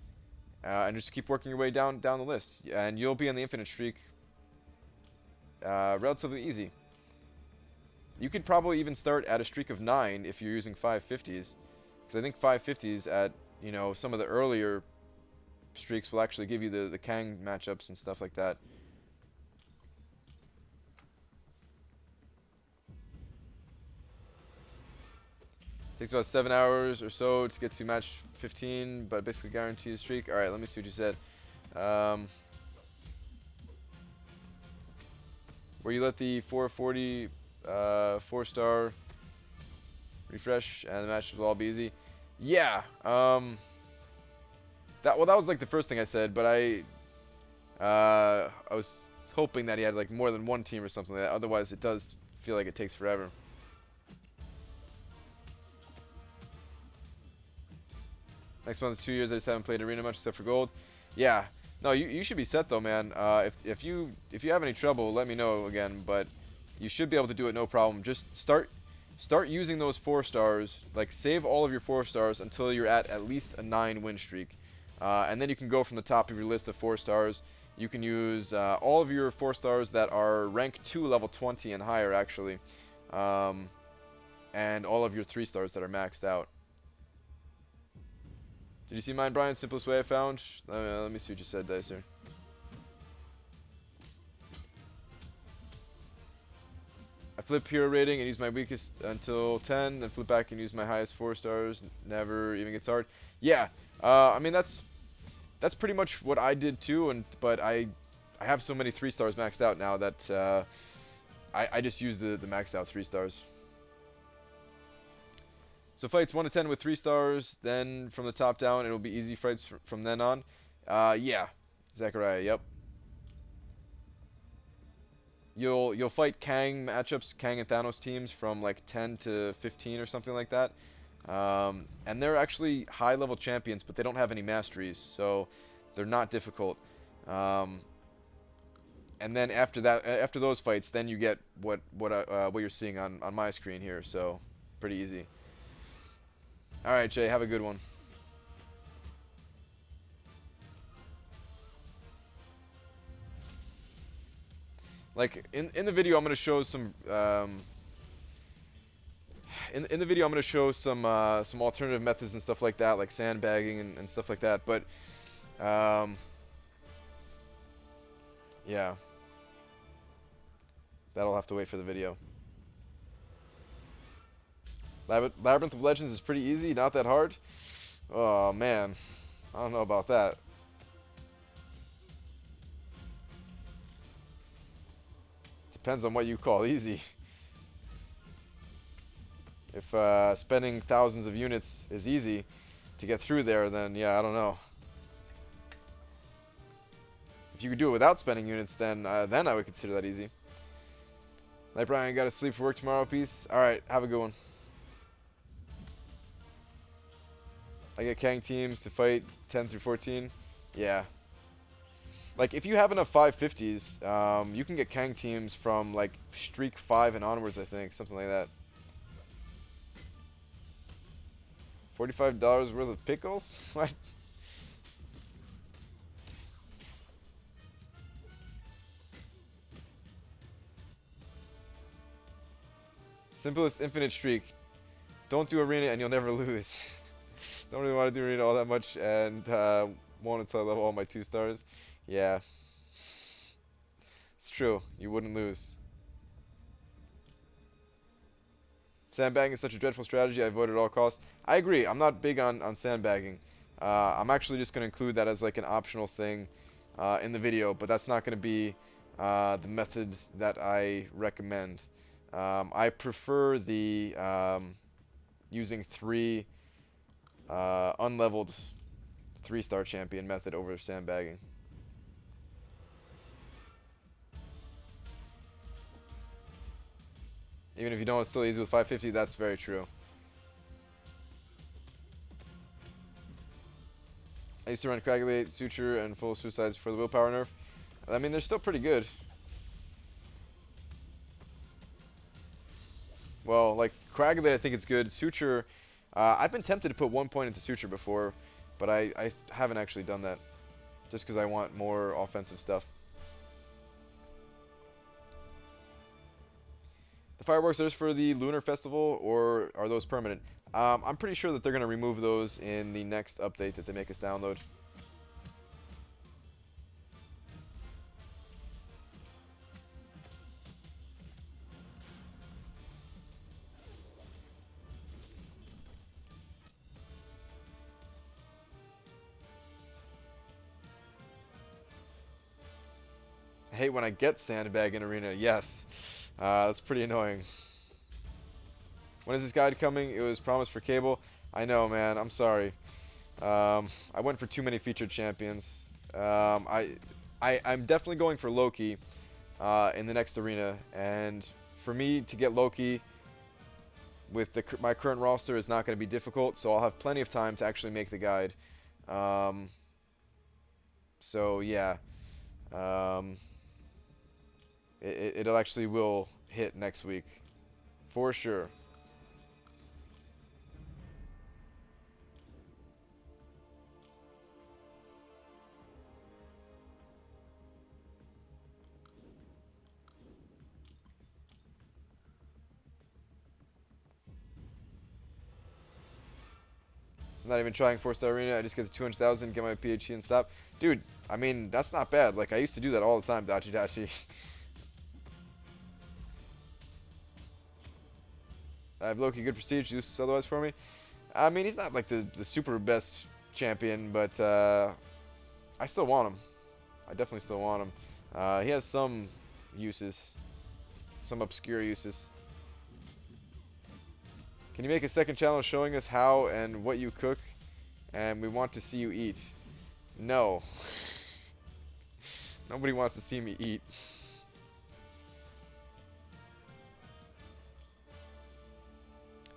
and just keep working your way down the list, and you'll be on the infinite streak relatively easy. You could probably even start at a streak of 9 if you're using 550s, because I think 550s at, you know, some of the earlier streaks will actually give you the Kang matchups and stuff like that. Takes about 7 hours or so to get to match 15, but basically guaranteed a streak. All right, let me see what you said. Where you let the 440 4-star refresh and the match will all be easy. Yeah. That was like the first thing I said, but I was hoping that he had like more than one team or something like that. Otherwise, it does feel like it takes forever. Next month is 2 years. I just haven't played Arena much except for Gold. Yeah. No, you should be set though, man. If you have any trouble, let me know again. But you should be able to do it no problem. Just start using those 4 stars. Like, save all of your 4 stars until you're at least a 9 win streak, and then you can go from the top of your list of 4 stars. You can use all of your 4 stars that are rank 2 level 20 and higher, actually. And all of your 3 stars that are maxed out. Did you see mine, Brian? Simplest way I found? Let me see what you said, Dicer. I flip hero rating and use my weakest until 10, then flip back and use my highest 4 stars. Never even gets hard. Yeah, I mean that's pretty much what I did too. But I have so many 3 stars maxed out now that I just use the maxed out 3 stars. So fights 1 to 10 with 3 stars. Then from the top down, it'll be easy fights from then on. Yeah, Zechariah. Yep. You'll fight Kang matchups, Kang and Thanos teams from like 10 to 15 or something like that. And they're actually high level champions, but they don't have any masteries, so they're not difficult. And then after that, after those fights, then you get what you're seeing on my screen here. So pretty easy. All right, Jay, have a good one. Like in the video, I'm gonna show some. In the video, I'm gonna show some alternative methods and stuff like that, like sandbagging and stuff like that. But yeah, that'll have to wait for the video. Labyrinth of Legends is pretty easy, not that hard. Oh man, I don't know about that. Depends on what you call easy. If spending thousands of units is easy to get through there, then yeah, I don't know. If you could do it without spending units, then I would consider that easy. Night, Brian. Got to sleep for work tomorrow. Peace. All right, have a good one. I get Kang teams to fight 10 through 14. Yeah. Like, if you have enough 550s, you can get Kang teams from, like, Streak 5 and onwards, I think. Something like that. $45 worth of pickles? What? Simplest infinite streak. Don't do arena and you'll never lose. Don't really want to do arena all that much and won't until I level all my 2 stars. Yeah. It's true. You wouldn't lose. Sandbagging is such a dreadful strategy. I avoid it at all costs. I agree. I'm not big on sandbagging. I'm actually just going to include that as like an optional thing in the video, but that's not going to be the method that I recommend. I prefer the using 3 unleveled 3-star champion method over sandbagging. Even if you don't, it's still easy with 550. That's very true. I used to run Coagulate, Suture, and Full Suicides for the Willpower nerf. I mean, they're still pretty good. Well, like, Coagulate I think it's good. Suture, I've been tempted to put 1 point into Suture before, but I haven't actually done that. Just because I want more offensive stuff. The fireworks are just for the Lunar Festival, or are those permanent? I'm pretty sure that they're going to remove those in the next update that they make us download. I hate when I get Sandbag in Arena. Yes. That's pretty annoying. When is this guide coming? It was promised for cable. I know, man. I'm sorry. I went for too many featured champions. I'm definitely going for Loki in the next arena, and for me to get Loki with my current roster is not going to be difficult, so I'll have plenty of time to actually make the guide. So yeah. It actually will hit next week. For sure. not even trying 4-star arena. I just get to 200,000, get my PhD and stop. Dude, I mean, that's not bad. Like, I used to do that all the time, Dachi Dachi. I have Loki good prestige, Zeus otherwise for me. I mean, he's not like the super best champion, but I still want him. I definitely still want him. He has some uses, some obscure uses. Can you make a second channel showing us how and what you cook? And we want to see you eat. No. Nobody wants to see me eat.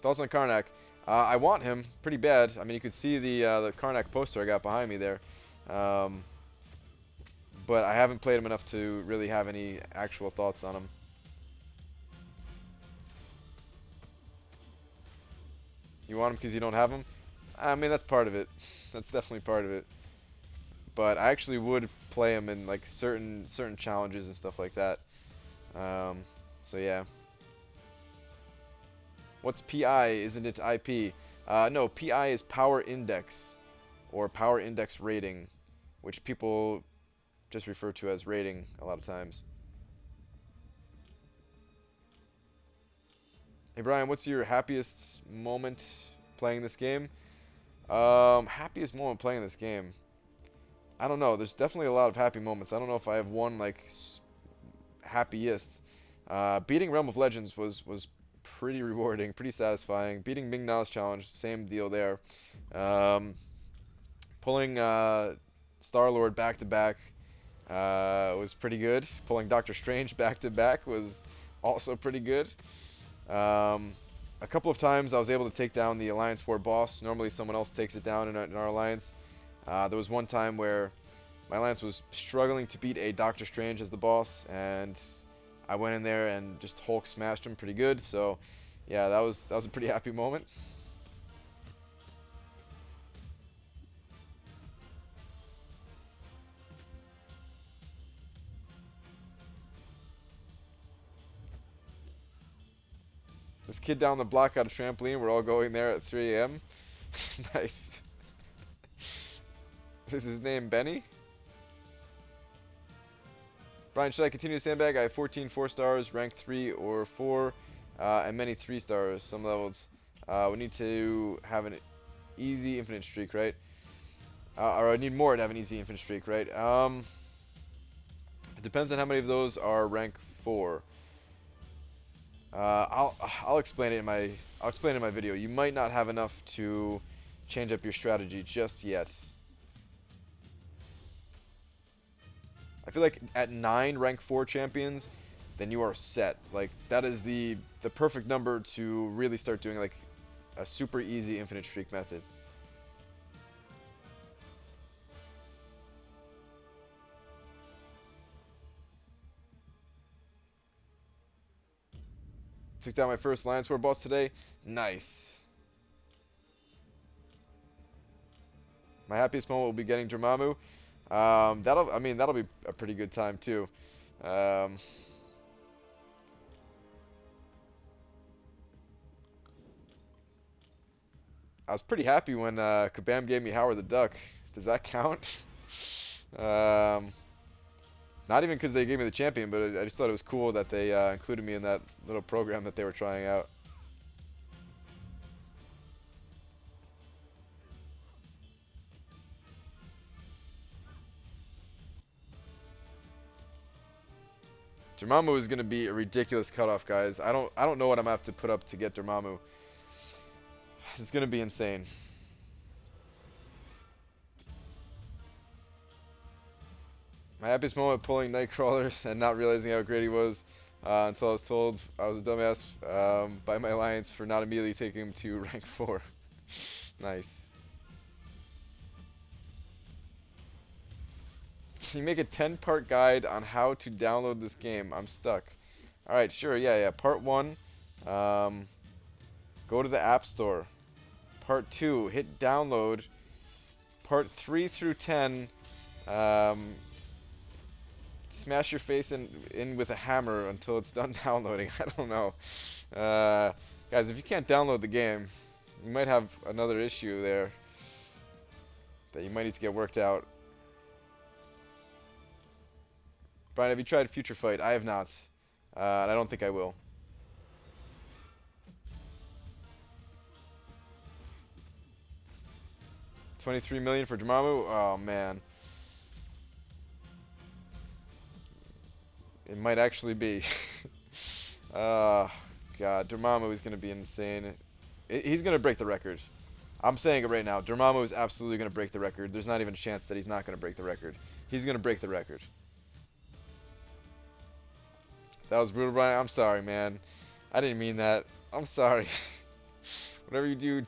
Thoughts on Karnak? I want him pretty bad. I mean, you could see the Karnak poster I got behind me there. But I haven't played him enough to really have any actual thoughts on him. You want him because you don't have him? I mean, that's part of it. That's definitely part of it. But I actually would play him in like certain challenges and stuff like that. So yeah. What's PI? Isn't it IP? No, PI is power index, or power index rating, which people just refer to as rating a lot of times. Hey Brian, what's your happiest moment playing this game? Happiest moment playing this game? I don't know. There's definitely a lot of happy moments. I don't know if I have one like happiest. Beating Realm of Legends was pretty rewarding, pretty satisfying. Beating Ming Na's challenge, same deal there. Pulling Star-Lord back to back was pretty good. Pulling Doctor Strange back to back was also pretty good. A couple of times I was able to take down the Alliance War boss. Normally someone else takes it down in our alliance. There was one time where my alliance was struggling to beat a Doctor Strange as the boss, and I went in there and just Hulk smashed him pretty good. So yeah, that was a pretty happy moment. This kid down the block got a trampoline. We're all going there at 3 a.m. Nice. Is his name Benny? Brian, should I continue to sandbag? I have 14 4-stars, rank 3 or 4, and many 3-stars, some levels. We need to have an easy infinite streak, right? Or I need more to have an easy infinite streak, right? It depends on how many of those are rank 4. I'll explain it in my video. You might not have enough to change up your strategy just yet. I feel like at 9 rank 4 champions, then you are set. Like that is the perfect number to really start doing like a super easy infinite streak method. Took down my first Alliance War boss today. Nice. My happiest moment will be getting Dormammu. That'll be a pretty good time too. I was pretty happy when Kabam gave me Howard the Duck. Does that count? Not even because they gave me the champion, but I just thought it was cool that they included me in that little program that they were trying out. Dormammu is going to be a ridiculous cutoff, guys. I don't know what I'm going to have to put up to get Dormammu. It's going to be insane. My happiest moment pulling Nightcrawlers and not realizing how great he was until I was told I was a dumbass by my alliance for not immediately taking him to rank 4. Nice. Can you make a 10-part guide on how to download this game? I'm stuck. Alright, sure, yeah. Part 1, go to the App Store. Part 2, hit download. Part 3 through 10, smash your face in with a hammer until it's done downloading. I don't know. Guys, if you can't download the game, you might have another issue there. that you might need to get worked out. Brian, have you tried Future Fight? I have not. And I don't think I will. $23 million for Dormammu? Oh, man. It might actually be. God, Dormammu is going to be insane. He's going to break the record. I'm saying it right now. Dormammu is absolutely going to break the record. There's not even a chance that he's not going to break the record. He's going to break the record. That was brutal, Brian. I'm sorry, man. I didn't mean that. I'm sorry. Whatever you do,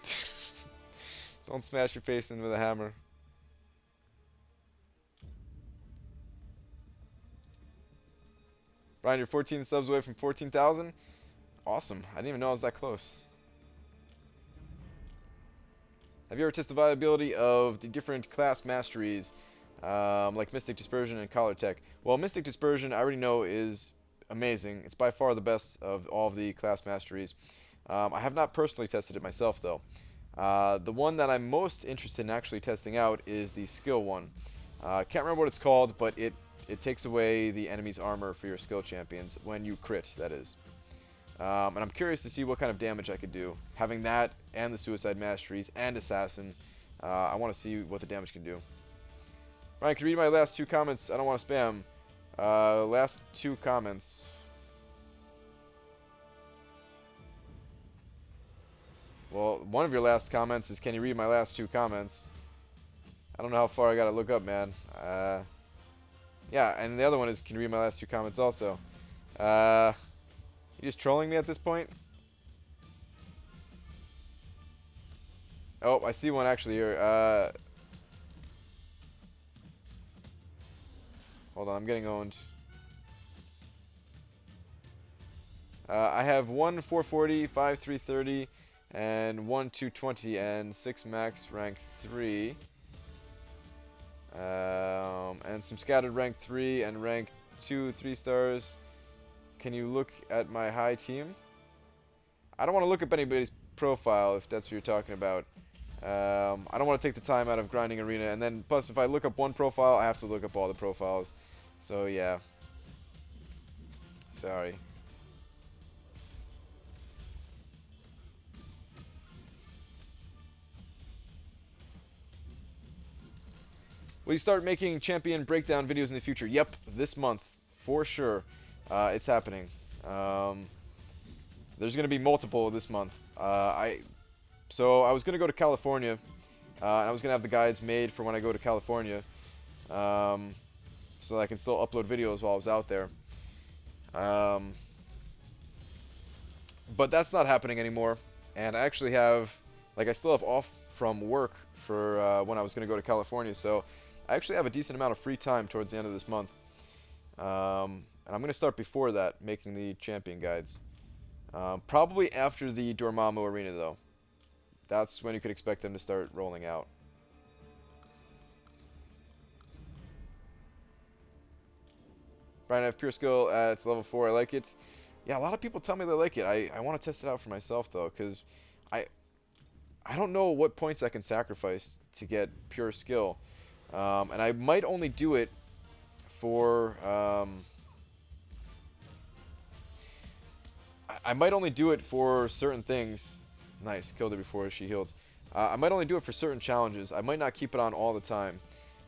don't smash your face in with a hammer. Brian, you're 14 subs away from 14,000? Awesome. I didn't even know I was that close. Have you ever tested the viability of the different class masteries, like Mystic Dispersion and Collar Tech? Well, Mystic Dispersion, I already know, is amazing. It's by far the best of all of the class masteries. I have not personally tested it myself, though. The one that I'm most interested in actually testing out is the skill one. Can't remember what it's called, but it takes away the enemy's armor for your skill champions when you crit, that is. And I'm curious to see what kind of damage I could do. Having that and the Suicide Masteries and Assassin, I want to see what the damage can do. Ryan, can you read my last two comments? I don't want to spam. Last two comments. Well, one of your last comments is, can you read my last two comments? I don't know how far I gotta look up, man. Yeah, and the other one is, can you read my last two comments also? You just trolling me at this point? Oh, I see one actually here. Hold on, I'm getting owned. I have 1 440, 5 330, and 1 220, and 6 max rank 3. And some scattered rank 3 and rank 2 3 stars. Can you look at my high team? I don't want to look up anybody's profile if that's what you're talking about. I don't want to take the time out of grinding arena, and then plus if I look up one profile, I have to look up all the profiles. So yeah. Sorry. Will you start making champion breakdown videos in the future? Yep, this month, for sure. It's happening. There's going to be multiple this month. So I was going to go to California, and I was going to have the guides made for when I go to California, so I can still upload videos while I was out there. But that's not happening anymore, and I actually have, like, I still have off from work for when I was going to go to California, so I actually have a decent amount of free time towards the end of this month. And I'm going to start before that, making the champion guides. Probably after the Dormammu arena, though. That's when you could expect them to start rolling out. Brian, I have pure skill at level 4. I like it. Yeah, a lot of people tell me they like it. I want to test it out for myself, though, because I don't know what points I can sacrifice to get pure skill. And I might only do it for... I might only do it for certain things. Nice, killed her before she healed. I might only do it for certain challenges. I might not keep it on all the time.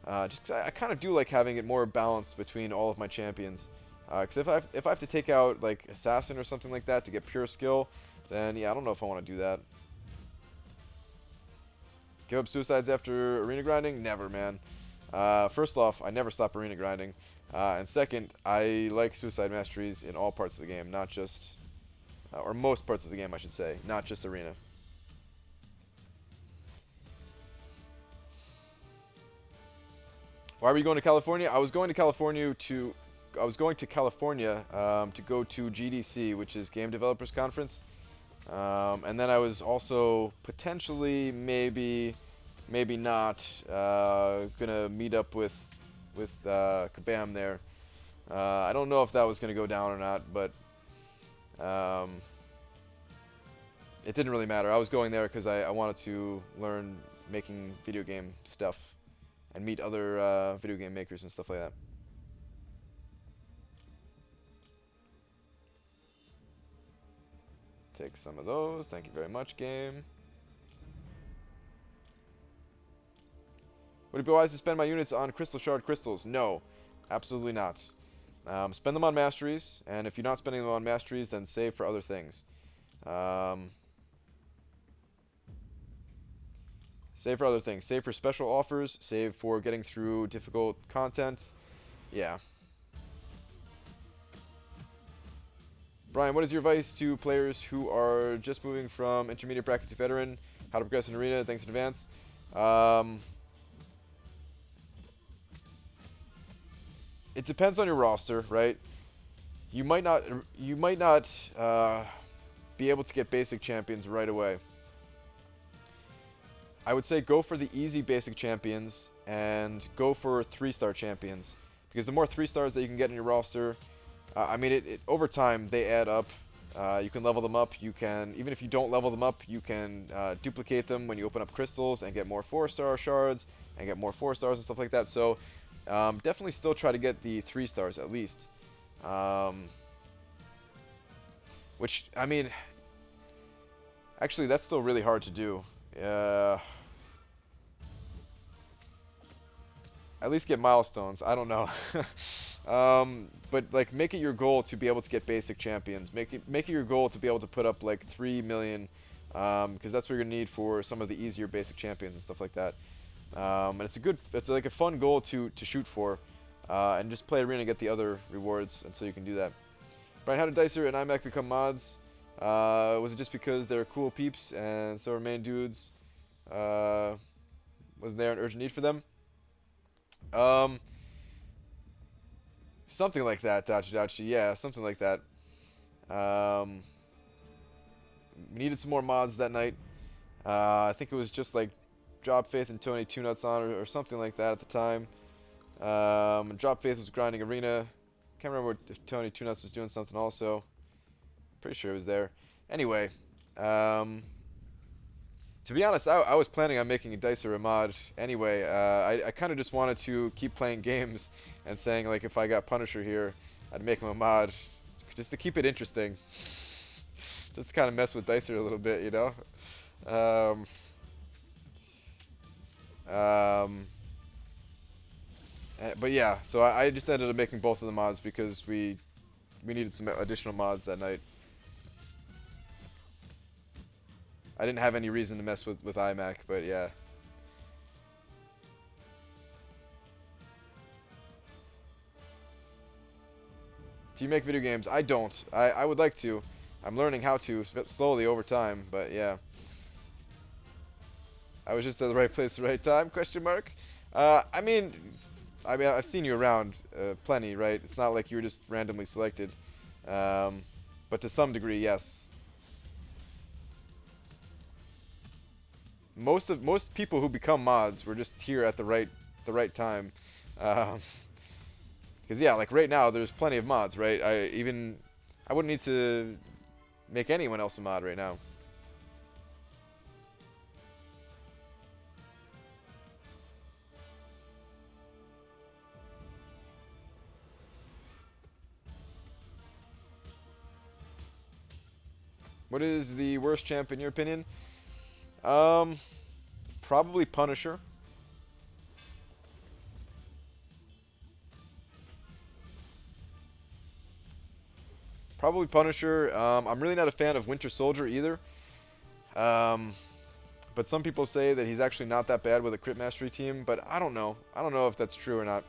Just 'cause I kind of do like having it more balanced between all of my champions. Because if I have to take out like Assassin or something like that to get pure skill, then yeah, I don't know if I want to do that. Give up suicides after arena grinding? Never, man. First off, I never stop arena grinding. And second, I like suicide masteries in all parts of the game, not just... or most parts of the game, I should say, not just arena. Why were you going to California? I was going to California to go to GDC, which is Game Developers Conference. And then I was also potentially, maybe not, gonna meet up with Kabam there. I don't know if that was gonna go down or not, but it didn't really matter. I was going there because I wanted to learn making video game stuff. and meet other video game makers and stuff like that. Take some of those. Thank you very much, game. Would it be wise to spend my units on Crystal Shard crystals? No, absolutely not. Spend them on masteries, and if you're not spending them on masteries, then save for other things. Save for other things. Save for special offers. Save for getting through difficult content. Yeah. Brian, what is your advice to players who are just moving from intermediate bracket to veteran? How to progress in arena? Thanks in advance. It depends on your roster, right? You might not be able to get basic champions right away. I would say go for the easy basic champions and go for 3-star champions, because the more 3-stars that you can get in your roster, I mean, over time they add up. You can level them up. You can, even if you don't level them up, you can duplicate them when you open up crystals and get more 4-star shards and get more 4-stars and stuff like that. So definitely still try to get the 3-stars at least. Which, I mean, actually that's still really hard to do. At least get milestones. I don't know. But like, make it your goal to be able to get basic champions. Make it your goal to be able to put up like 3 million, because that's what you're gonna need for some of the easier basic champions and stuff like that. And it's like a fun goal to shoot for, and just play arena and get the other rewards until you can do that. Brian, how did Dicer and iMac become mods? Was it just because they're cool peeps and so are main dudes? Wasn't there an urgent need for them? Something like that, Dachi. Yeah, something like that. We needed some more mods that night. I think it was just like Drop Faith and Tony Two Nuts on, or something like that at the time. Drop Faith was grinding arena. Can't remember if Tony Two Nuts was doing something also. Pretty sure it was there. Anyway, to be honest, I was planning on making a Dicer a mod anyway. I kind of just wanted to keep playing games and saying, like, if I got Punisher here, I'd make him a mod, just to keep it interesting. Just to kind of mess with Dicer a little bit, you know? But yeah, so I just ended up making both of the mods because we needed some additional mods that night. I didn't have any reason to mess with iMac, but yeah. Do you make video games? I don't. I would like to. I'm learning how to slowly over time, but yeah. I was just at the right place at the right time? Question mark. I mean, I've seen you around plenty, right? It's not like you were just randomly selected, but to some degree, yes. Most people who become mods were just here at the right time, because yeah, like right now there's plenty of mods, right? I wouldn't need to make anyone else a mod right now. What is the worst champ in your opinion? Probably Punisher. Probably Punisher. I'm really not a fan of Winter Soldier either. But some people say that he's actually not that bad with a crit mastery team, but I don't know. I don't know if that's true or not.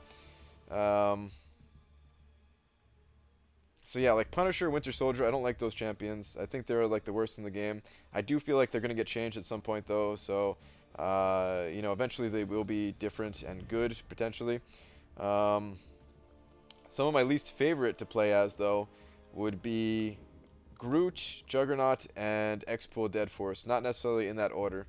So yeah, like Punisher, Winter Soldier, I don't like those champions. I think they're like the worst in the game. I do feel like they're going to get changed at some point though, so you know, eventually they will be different and good, potentially. Some of my least favorite to play as though would be Groot, Juggernaut, and X-Pool Dead Force. Not necessarily in that order.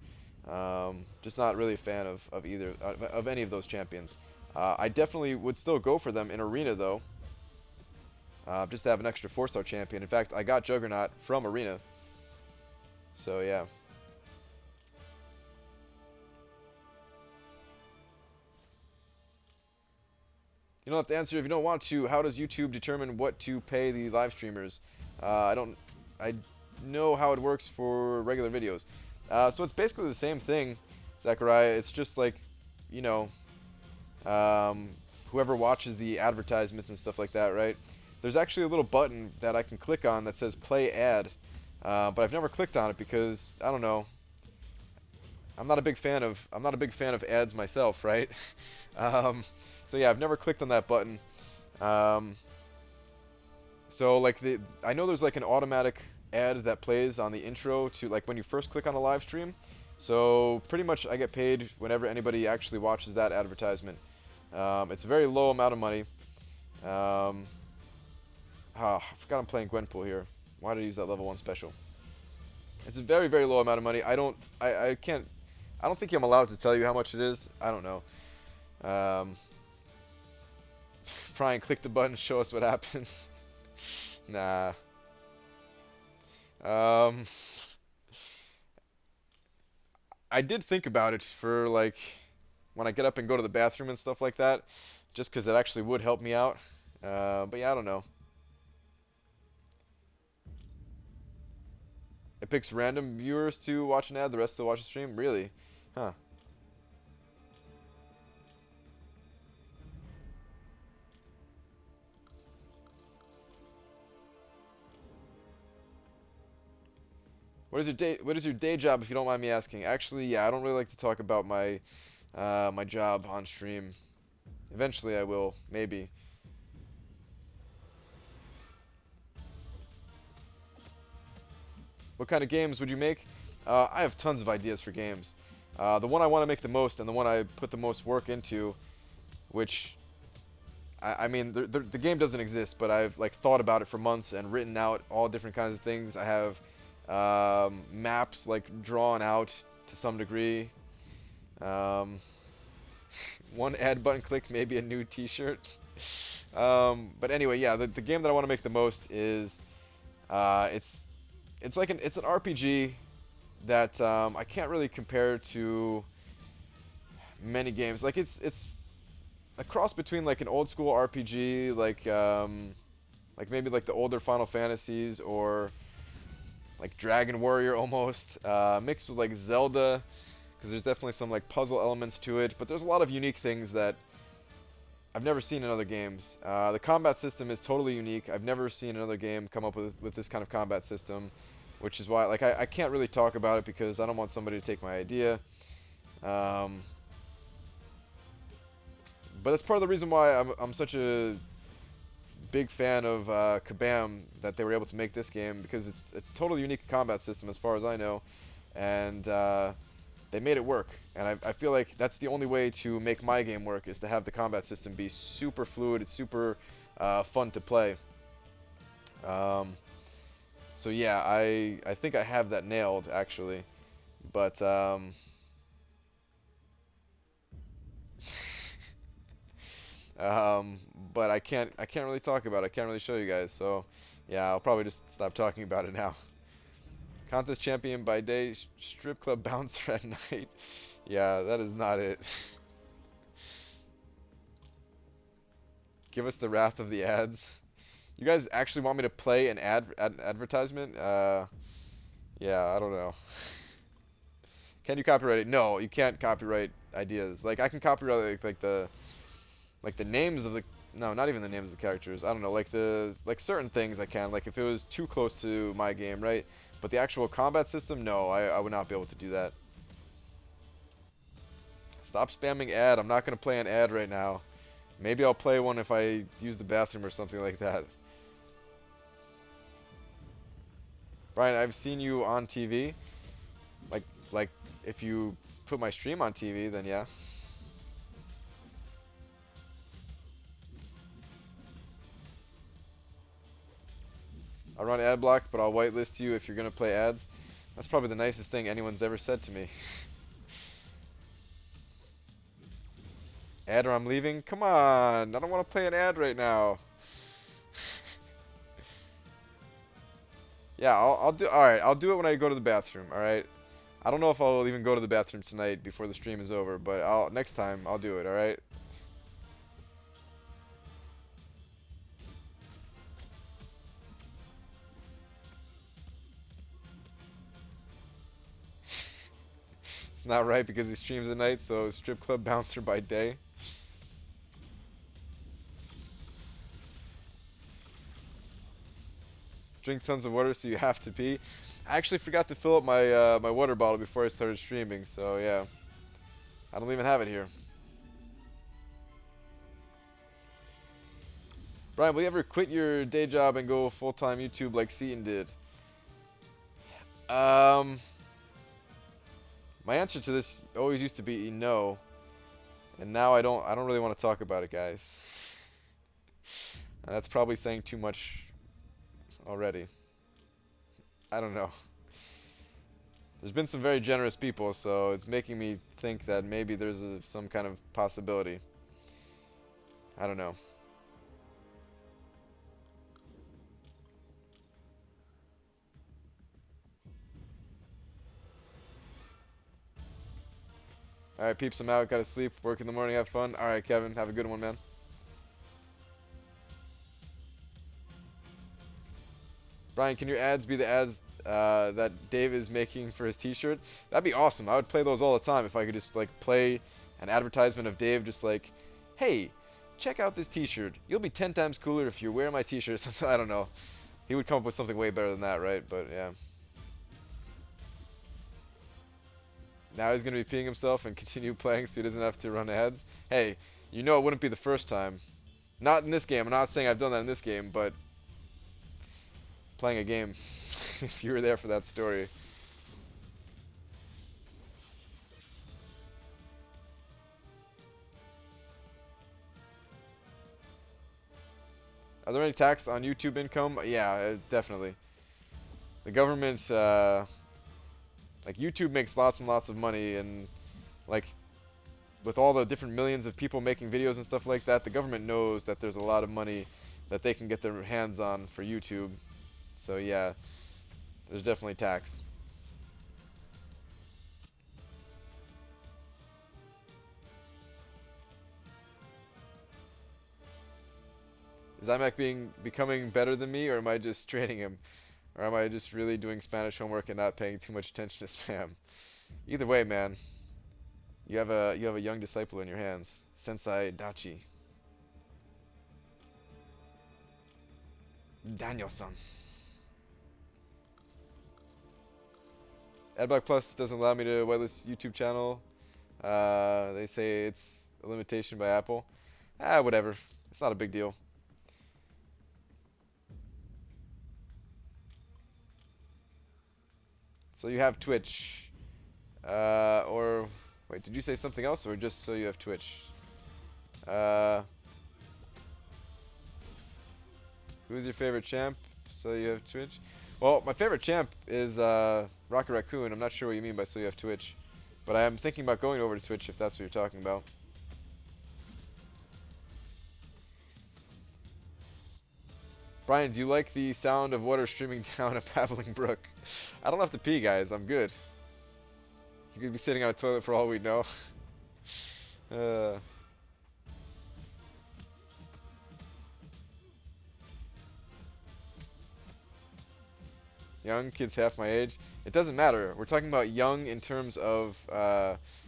Just not really a fan of either of any of those champions. I definitely would still go for them in Arena though. Just to have an extra 4-star champion. In fact, I got Juggernaut from Arena. So yeah. You don't have to answer if you don't want to. How does YouTube determine what to pay the live streamers? I don't. I know how it works for regular videos. So it's basically the same thing, Zachariah. It's just like, you know, whoever watches the advertisements and stuff like that, right? There's actually a little button that I can click on that says play ad, but I've never clicked on it because I don't know. I'm not a big fan of ads myself, right? So yeah, I've never clicked on that button. So like I know there's like an automatic ad that plays on the intro to like when you first click on a live stream. So pretty much I get paid whenever anybody actually watches that advertisement. It's a very low amount of money. I forgot I'm playing Gwenpool here. Why did I use that level 1 special? It's a very, very low amount of money. I don't think I'm allowed to tell you how much it is. I don't know. Brian, click the button, show us what happens. Nah. I did think about it for like when I get up and go to the bathroom and stuff like that, just because it actually would help me out. But yeah, I don't know. It picks random viewers to watch an ad, the rest to watch the stream? Really? Huh. What is your day job, if you don't mind me asking? Actually, yeah, I don't really like to talk about my my job on stream. Eventually I will, maybe. What kind of games would you make? I have tons of ideas for games. The one I want to make the most and the one I put the most work into, which I mean, the game doesn't exist, but I've like thought about it for months and written out all different kinds of things. I have maps like drawn out to some degree. One ad button click, maybe a new T-shirt. But anyway, yeah, the game that I want to make the most is it's like it's an RPG that I can't really compare to many games. Like it's a cross between like an old school RPG, like maybe like the older Final Fantasies or like Dragon Warrior almost, mixed with like Zelda, because there's definitely some like puzzle elements to it. But there's a lot of unique things that I've never seen in other games. The combat system is totally unique. I've never seen another game come up with this kind of combat system, which is why like I can't really talk about it because I don't want somebody to take my idea. But that's part of the reason why I'm such a big fan of Kabam, that they were able to make this game, because it's a totally unique combat system as far as I know, and they made it work. And I feel like that's the only way to make my game work, is to have the combat system be super fluid, it's super fun to play. So yeah, I think I have that nailed actually, but but I can't really talk about it. I can't really show you guys. So yeah, I'll probably just stop talking about it now. Contest champion by day, strip club bouncer at night. Yeah, that is not it. Give us the wrath of the ads. You guys actually want me to play an advertisement? Yeah, I don't know. Can you copyright it? No, you can't copyright ideas. Like I can copyright like the names of the, no, not even the names of the characters. I don't know, like certain things I can. Like if it was too close to my game, right? But the actual combat system, no, I would not be able to do that. Stop spamming ad. I'm not gonna play an ad right now. Maybe I'll play one if I use the bathroom or something like that. Brian, I've seen you on TV. Like if you put my stream on TV, then yeah. I'll run ad block, but I'll whitelist you if you're gonna play ads. That's probably the nicest thing anyone's ever said to me. Ad or I'm leaving? Come on, I don't want to play an ad right now. Yeah, I'll do. All right, I'll do it when I go to the bathroom. All right. I don't know if I'll even go to the bathroom tonight before the stream is over, but next time I'll do it. All right. not right because he streams at night, so strip club bouncer by day. Drink tons of water so you have to pee. I actually forgot to fill up my my water bottle before I started streaming, so yeah. I don't even have it here. Brian, will you ever quit your day job and go full-time YouTube like Seaton did? My answer to this always used to be no, and now I don't really want to talk about it, guys. And that's probably saying too much already. I don't know. There's been some very generous people, so it's making me think that maybe there's some kind of possibility. I don't know. Alright, peeps, I'm out. Gotta sleep. Work in the morning. Have fun. Alright, Kevin. Have a good one, man. Brian, can your ads be the ads that Dave is making for his t-shirt? That'd be awesome. I would play those all the time if I could just, like, play an advertisement of Dave just like, hey, check out this t-shirt. You'll be 10 times cooler if you wear my t-shirt or something. I don't know. He would come up with something way better than that, right? But, yeah. Now he's going to be peeing himself and continue playing so he doesn't have to run ads. Hey, you know it wouldn't be the first time. Not in this game. I'm not saying I've done that in this game, but playing a game, if you were there for that story. Are there any tax on YouTube income? Yeah, definitely. The government, like YouTube makes lots and lots of money, and like with all the different millions of people making videos and stuff like that, the government knows that there's a lot of money that they can get their hands on for YouTube. So yeah, there's definitely tax. Is iMac becoming better than me, or am I just training him? Or am I just really doing Spanish homework and not paying too much attention to spam? Either way, man, you have a young disciple in your hands, Sensei Dachi. Daniel-san. AdBlock Plus doesn't allow me to whitelist YouTube channel. They say it's a limitation by Apple. Whatever. It's not a big deal. So you have Twitch. Or, wait, did you say something else, or just so you have Twitch? Who's your favorite champ? So you have Twitch? Well, my favorite champ is Rocket Raccoon. I'm not sure what you mean by so you have Twitch. But I am thinking about going over to Twitch if that's what you're talking about. Brian, do you like the sound of water streaming down a babbling brook? I don't have to pee, guys. I'm good. You could be sitting on a toilet for all we know. Young kids half my age. It doesn't matter. We're talking about young in terms of,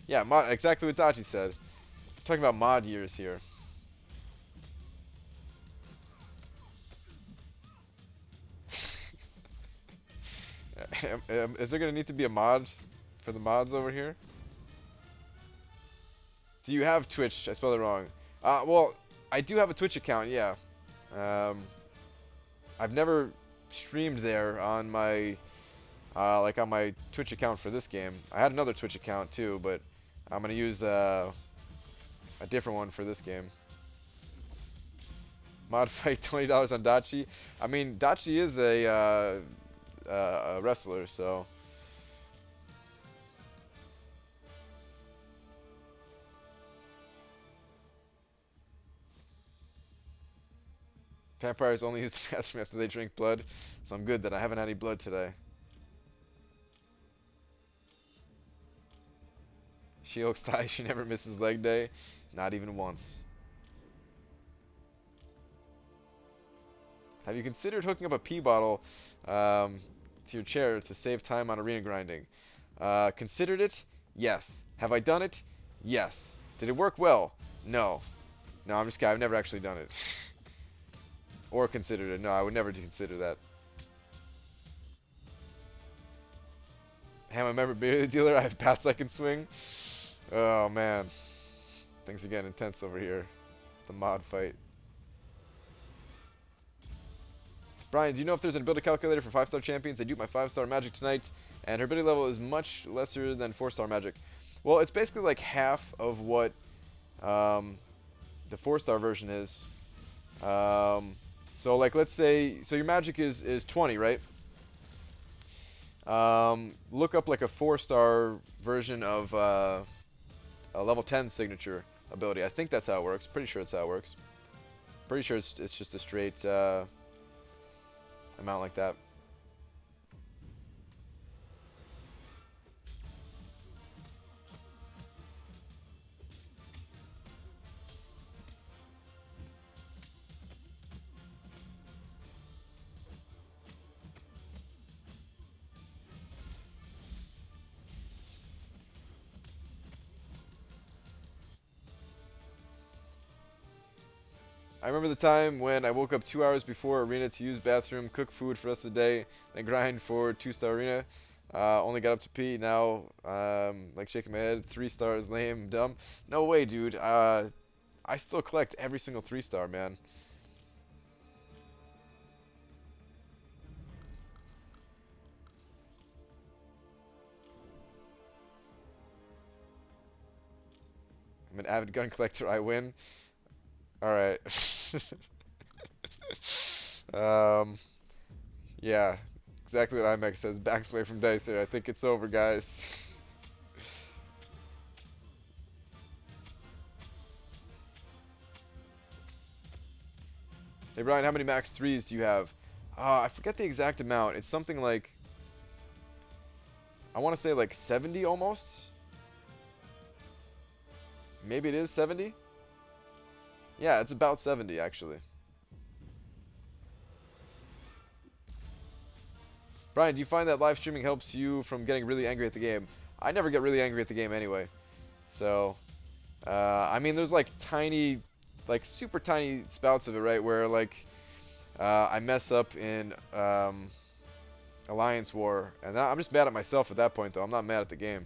yeah, mod, exactly what Dachi said. We're talking about mod years here. Is there going to need to be a mod for the mods over here? Do you have Twitch? I spelled it wrong. Well, I do have a Twitch account, yeah. I've never streamed there on my, like on my Twitch account for this game. I had another Twitch account too, but I'm going to use a different one for this game. Mod fight $20 on Dachi. I mean, Dachi is a wrestler, so. Vampires only use the bathroom after they drink blood, so I'm good that I haven't had any blood today. She looks tight. She never misses leg day, not even once. Have you considered hooking up a pee bottle to your chair to save time on arena grinding? Considered it, Yes. Have I done it? Yes. Did it work well? No. No, I'm just kidding. I've never actually done it. Or considered it. No, I would never consider that. Am I a memorabilia dealer? I have bats I can swing. Oh, man. Things are getting intense over here. The mod fight. Brian, do you know if there's an ability calculator for 5-star champions? I do my 5-star magic tonight, and her ability level is much lesser than 4-star magic. Well, it's basically like half of what the 4-star version is. So, like, let's say, so your magic is 20, right? Look up like a 4-star version of a level 10 signature ability. I think that's how it works. Pretty sure it's how it works. Pretty sure it's just a straight amount like that. I remember the time when I woke up 2 hours before arena to use bathroom, cook food for the rest of the day, then grind for 2-star arena. Only got up to pee. Now, like shaking my head. 3 stars, lame, dumb. No way, dude. I still collect every single 3-star, man. I'm an avid gun collector. I win. All right. um, yeah, exactly what IMAX says. Backs away from dice here. I think it's over, guys. Hey, Brian, how many max 3s do you have? I forget the exact amount. It's something like, I want to say like 70 almost. Maybe it is 70? Yeah, it's about 70 actually. Brian, do you find that live streaming helps you from getting really angry at the game? I never get really angry at the game anyway. So, I mean, there's like tiny, like super tiny spouts of it, right? Where like, I mess up in Alliance War, and I'm just mad at myself at that point, though. I'm not mad at the game.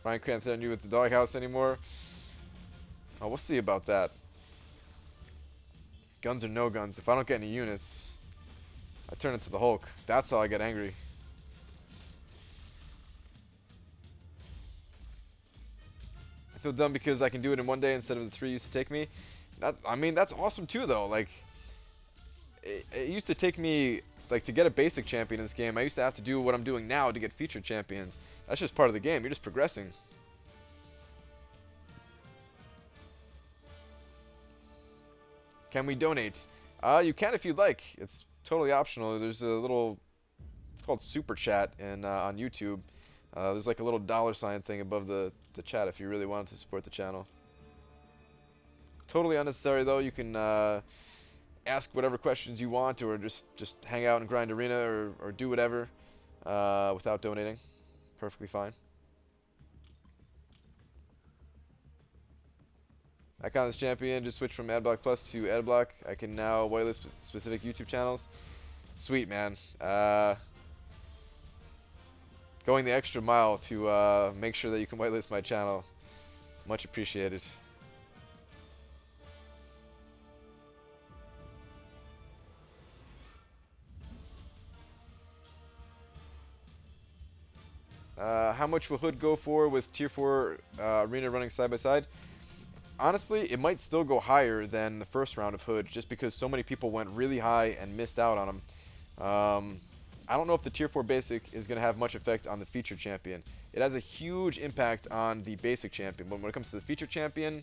Brian can't threaten you with the doghouse anymore. Oh, we'll see about that. Guns or no guns. If I don't get any units, I turn into the Hulk. That's how I get angry. I feel dumb because I can do it in one day instead of the 3 used to take me. I mean, that's awesome too, though. Like, it used to take me, like, to get a basic champion in this game, I used to have to do what I'm doing now to get featured champions. That's just part of the game. You're just progressing. Can we donate? You can if you'd like. It's totally optional. There's a little, it's called Super Chat on YouTube. There's like a little $ thing above the chat if you really wanted to support the channel. Totally unnecessary though. You can ask whatever questions you want, or just hang out and grind arena, or do whatever without donating. Perfectly fine. Icon this champion just switched from Adblock Plus to Adblock. I can now whitelist specific YouTube channels. Sweet, man. Going the extra mile to make sure that you can whitelist my channel. Much appreciated. How much will Hood go for with Tier 4 Arena running side by side? Honestly, it might still go higher than the first round of Hood, just because so many people went really high and missed out on him. I don't know if the Tier 4 Basic is going to have much effect on the Feature Champion. It has a huge impact on the Basic Champion, but when it comes to the Feature Champion,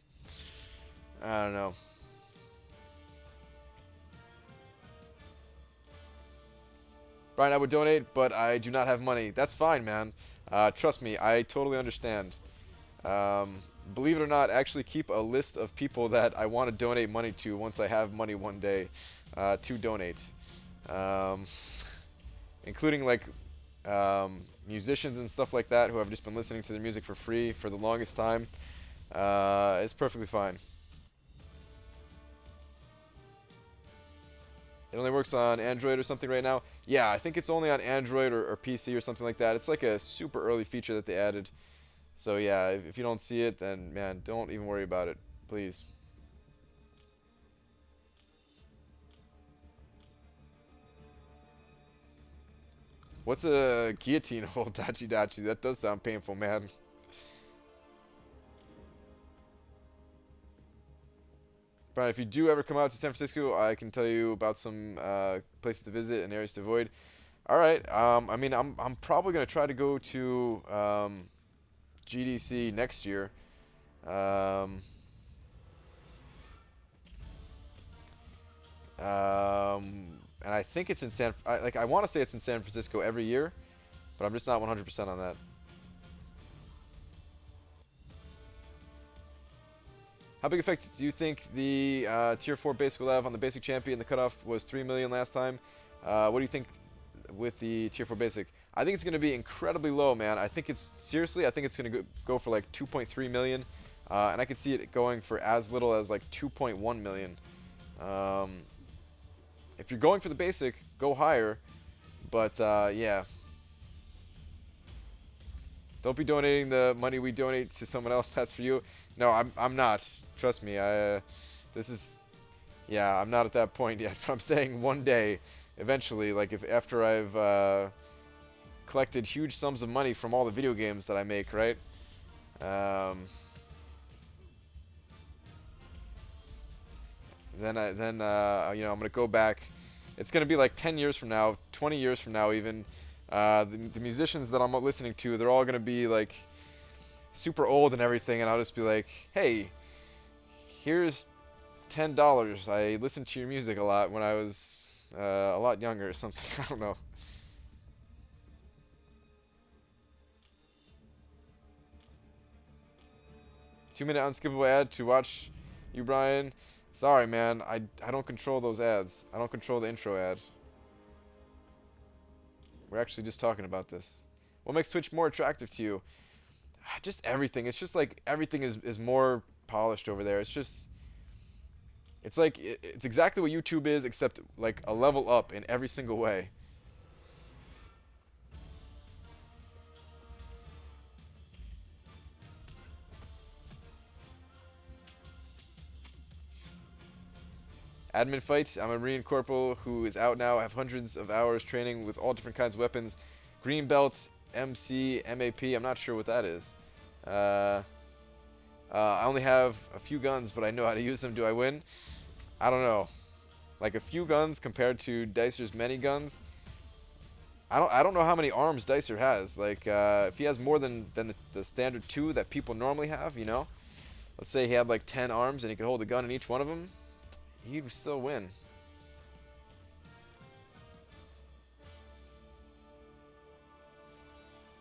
I don't know. Brian, I would donate, but I do not have money. That's fine, man. Trust me, I totally understand. Believe it or not, actually keep a list of people that I want to donate money to once I have money one day. to donate, um, including like musicians and stuff like that who have just been listening to their music for free for the longest time. It's perfectly fine. It only works on Android or something right now. Yeah, I think it's only on Android or PC or something like that. It's like a super early feature that they added. So yeah, if you don't see it, then man, don't even worry about it, please. What's a guillotine hold, Dachi Dachi? That does sound painful, man. Brian, if you do ever come out to San Francisco, I can tell you about some places to visit and areas to avoid. All right. I mean, I'm probably gonna try to go to GDC next year. Um, and I think it's in I want to say it's in San Francisco every year, but I'm just not 100% on that. How big effect do you think the Tier 4 basic will have on the basic champion? The cutoff was 3 million last time. What do you think with the Tier 4 basic? I think it's going to be incredibly low, man. I think it's, seriously, I think it's going to go for like 2.3 million. And I could see it going for as little as like 2.1 million. If you're going for the basic, go higher. But yeah. Don't be donating the money we donate to someone else. That's for you. No, I'm not. Trust me. This is, yeah, I'm not at that point yet. But I'm saying one day, eventually, like if after I've collected huge sums of money from all the video games that I make, right? Then you know, I'm gonna go back. It's gonna be like 10 years from now, 20 years from now, even. The musicians that I'm listening to, they're all gonna be like super old and everything, and I'll just be like, hey, here's $10. I listened to your music a lot when I was a lot younger or something. I don't know. 2-minute unskippable ad to watch you, Brian. Sorry, man. I don't control those ads. I don't control the intro ad. We're actually just talking about this. What makes Twitch more attractive to you? Just everything. It's just like everything is more polished over there. It's just, it's like it's exactly what YouTube is, except like a level up in every single way. Admin fight. I'm a Marine Corporal who is out now. I have hundreds of hours training with all different kinds of weapons. Green Belt, MC, MAP. I'm not sure what that is. I only have a few guns, but I know how to use them. Do I win? I don't know. Like a few guns compared to Dicer's many guns. I don't know how many arms Dicer has. Like if he has more than the standard 2 that people normally have, you know. Let's say he had like 10 arms and he could hold a gun in each one of them. He'd still win.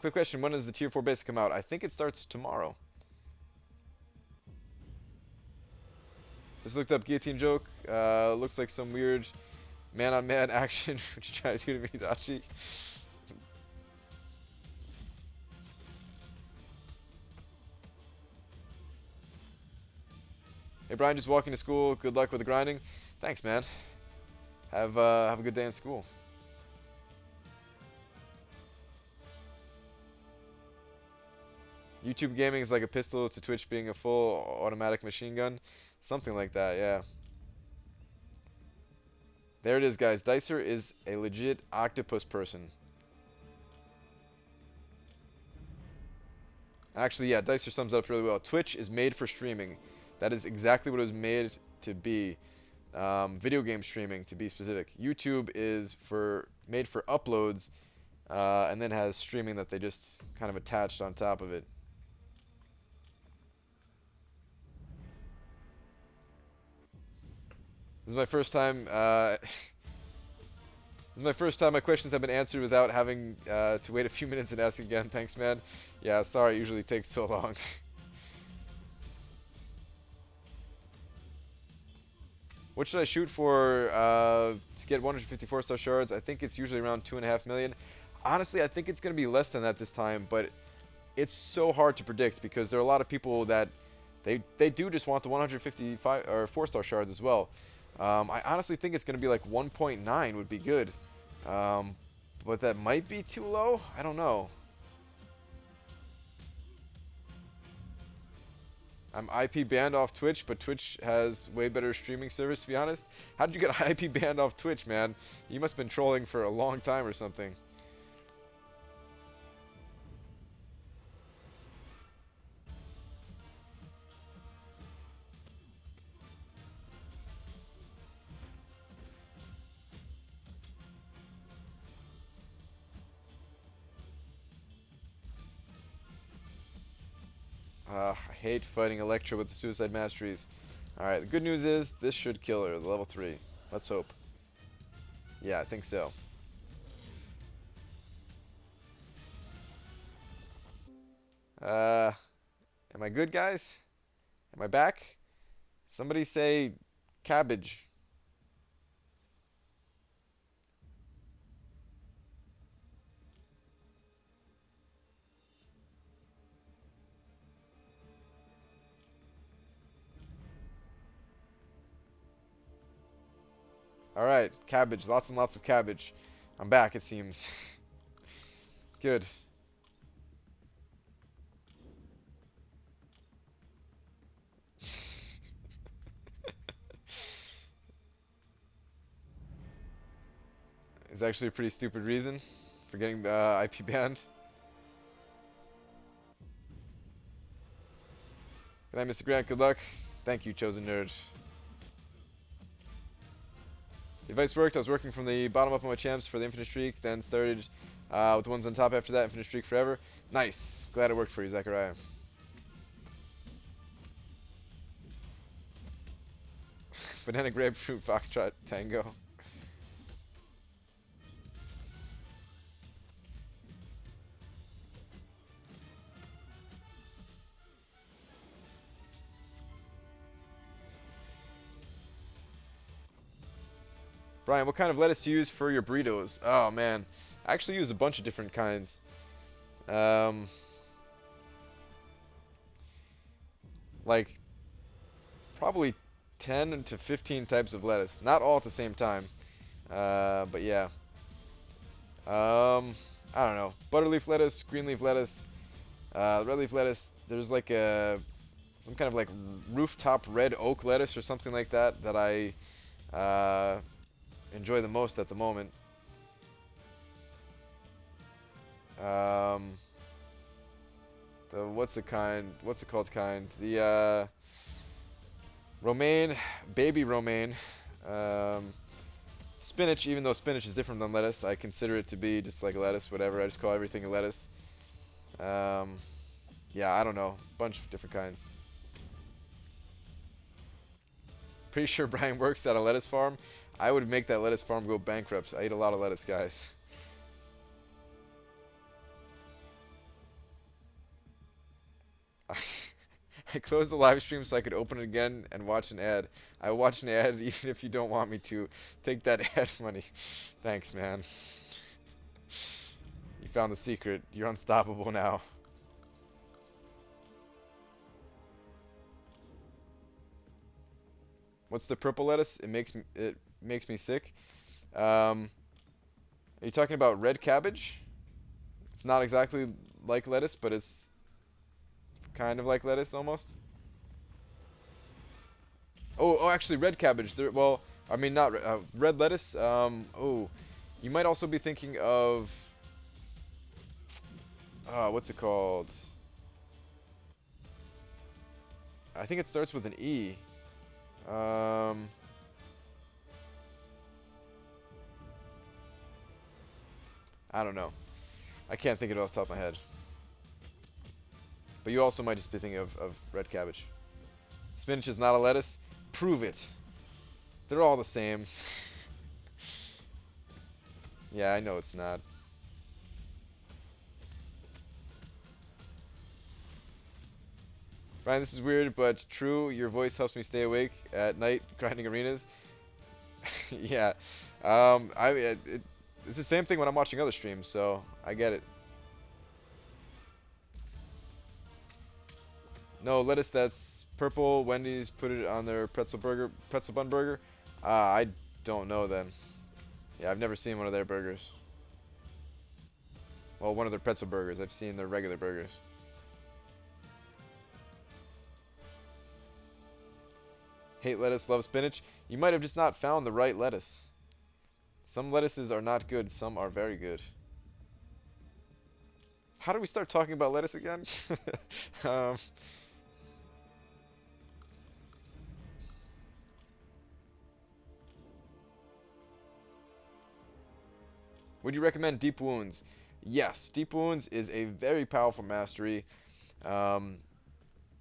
Quick question, when does the Tier 4 basic come out? I think it starts tomorrow. Just looked up guillotine joke. Looks like some weird man-on-man action. What you trying to do to me, Dachi? Hey Brian, just walking to school. Good luck with the grinding. Thanks, man. Have a good day in school. YouTube gaming is like a pistol to Twitch being a full automatic machine gun. Something like that, yeah. There it is, guys. Dicer is a legit octopus person. Actually, yeah, Dicer sums it up really well. Twitch is made for streaming. That is exactly what it was made to be. Video game streaming, to be specific. YouTube is made for uploads, and then has streaming that they just kind of attached on top of it. This is my first time. This is my first time my questions have been answered without having to wait a few minutes and ask again. Thanks, man. Yeah, sorry. It usually takes so long. What should I shoot for to get 154 star shards? I think it's usually around 2.5 million. Honestly, I think it's going to be less than that this time, but it's so hard to predict because there are a lot of people that they do just want the 155 or 4-star shards as well. I honestly think it's going to be like 1.9 would be good, but that might be too low. I don't know. I'm IP banned off Twitch, but Twitch has way better streaming service, to be honest. How did you get IP banned off Twitch, man? You must have been trolling for a long time or something. I hate fighting Electra with the Suicide Masteries. Alright, the good news is this should kill her, level 3. Let's hope. Yeah, I think so. Am I good, guys? Am I back? Somebody say cabbage. Alright, cabbage. Lots and lots of cabbage. I'm back, it seems. Good. It's actually a pretty stupid reason for getting IP banned. Good night, Mr. Grant. Good luck. Thank you, chosen nerd. The advice worked. I was working from the bottom up on my champs for the Infinite Streak, then started with the ones on top after that, Infinite Streak forever. Nice. Glad it worked for you, Zachariah. Banana, grapefruit, foxtrot, tango. Brian, what kind of lettuce do you use for your burritos? Oh, man. I actually use a bunch of different kinds. Like, probably 10 to 15 types of lettuce. Not all at the same time. But yeah. I don't know. Butterleaf lettuce, green leaf lettuce, red leaf lettuce. There's like some kind of like rooftop red oak lettuce or something like that that I enjoy the most at the moment. What's it called kind? The romaine, baby romaine. Spinach, even though spinach is different than lettuce, I consider it to be just like lettuce, whatever. I just call everything a lettuce. Yeah, I don't know. Bunch of different kinds. Pretty sure Brian works at a lettuce farm. I would make that lettuce farm go bankrupt. I eat a lot of lettuce, guys. I closed the live stream so I could open it again and watch an ad. I watch an ad even if you don't want me to. Take that ad money. Thanks, man. You found the secret. You're unstoppable now. What's the purple lettuce? It makes me sick. Are you talking about red cabbage? It's not exactly like lettuce, but it's kind of like lettuce almost. Oh, actually, red cabbage. Well, I mean, not red lettuce. Oh, you might also be thinking of what's it called? I think it starts with an E. I don't know. I can't think of it off the top of my head. But you also might just be thinking of red cabbage. Spinach is not a lettuce. Prove it. They're all the same. Yeah, I know it's not. Ryan, this is weird, but true. Your voice helps me stay awake at night grinding arenas. Yeah. It's the same thing when I'm watching other streams, so I get it. No lettuce that's purple. Wendy's put it on their pretzel bun burger. I don't know then. Yeah, I've never seen one of their burgers. Well, one of their pretzel burgers. I've seen their regular burgers. Hate lettuce, love spinach. You might have just not found the right lettuce. Some lettuces are not good, some are very good. How do we start talking about lettuce again? um, would you recommend Deep Wounds? Yes, Deep Wounds is a very powerful mastery. Um,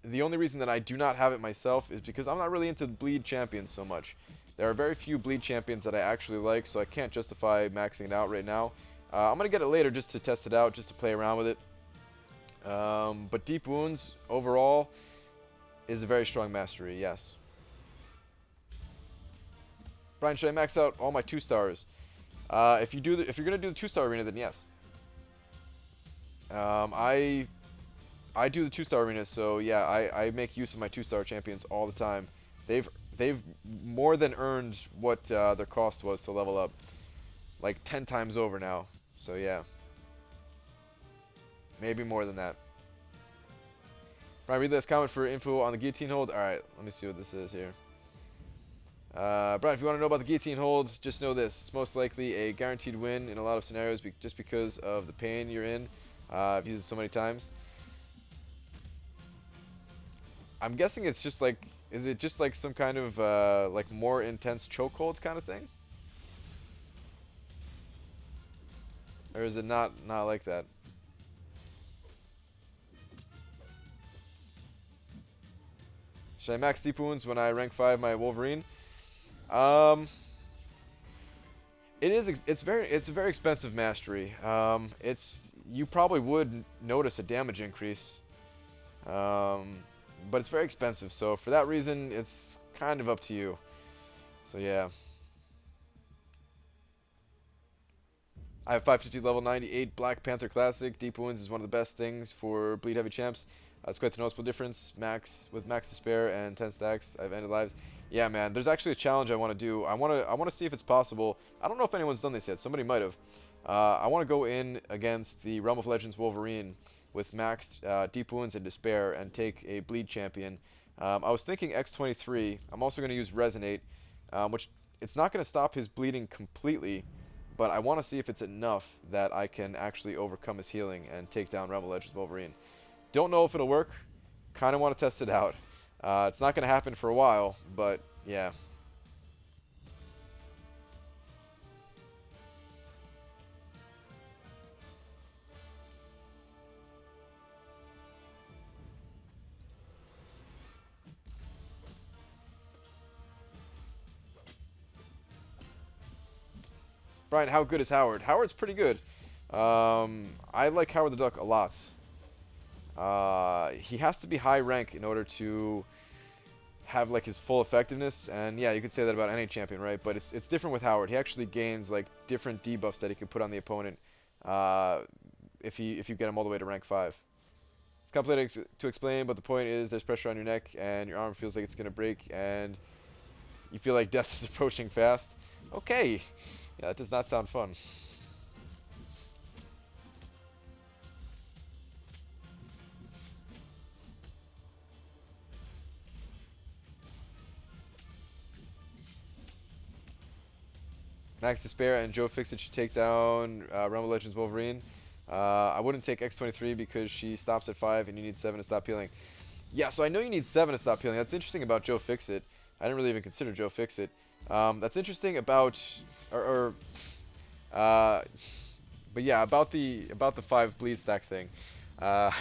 the only reason that I do not have it myself is because I'm not really into bleed champions so much. There are very few bleed champions that I actually like, so I can't justify maxing it out right now. I'm going to get it later just to test it out, just to play around with it. But Deep Wounds, overall, is a very strong mastery, yes. Brian, should I max out all my 2-stars? If you're going to do the 2-star arena, then yes. I do the 2-star arena, so yeah, I make use of my 2-star champions all the time. They've more than earned what their cost was to level up, like 10 times over now. So yeah, maybe more than that. Brian, read this comment for info on the guillotine hold. All right, let me see what this is here. Brian, if you want to know about the guillotine hold, just know this: it's most likely a guaranteed win in a lot of scenarios, just because of the pain you're in. I've used it so many times. I'm guessing it's just like, is it just like some kind of like more intense chokehold kind of thing? Or is it not like that? Should I max deep wounds when I rank 5 my Wolverine? It's a very expensive mastery. You probably would notice a damage increase. But it's very expensive, so for that reason, it's kind of up to you. So yeah. I have 550 level 98 Black Panther Classic. Deep Wounds is one of the best things for bleed heavy champs. It's quite the noticeable difference. With max despair and 10 stacks, I've ended lives. Yeah, man. There's actually a challenge I want to do. I want to see if it's possible. I don't know if anyone's done this yet. Somebody might have. I want to go in against the Realm of Legends Wolverine with maxed Deep Wounds and Despair and take a bleed champion. I was thinking X23. I'm also going to use Resonate, which it's not going to stop his bleeding completely, but I want to see if it's enough that I can actually overcome his healing and take down Realm of Legends Wolverine. Don't know if it'll work. Kind of want to test it out. It's not going to happen for a while, but yeah. Brian, how good is Howard? Howard's pretty good. I like Howard the Duck a lot. He has to be high rank in order to have like his full effectiveness, and yeah, you could say that about any champion, right? But it's different with Howard. He actually gains like different debuffs that he can put on the opponent if you get him all the way to rank 5. It's complicated to explain, but the point is there's pressure on your neck and your arm feels like it's gonna break and you feel like death is approaching fast. Okay, yeah, that does not sound fun. Max Despair and Joe Fixit should take down Realm of Legends Wolverine. I wouldn't take X23 because she stops at 5 and you need 7 to stop healing. Yeah, so I know you need 7 to stop healing. That's interesting about Joe Fixit. I didn't really even consider Joe Fixit. That's interesting about, but yeah, about the 5 bleed stack thing. Uh,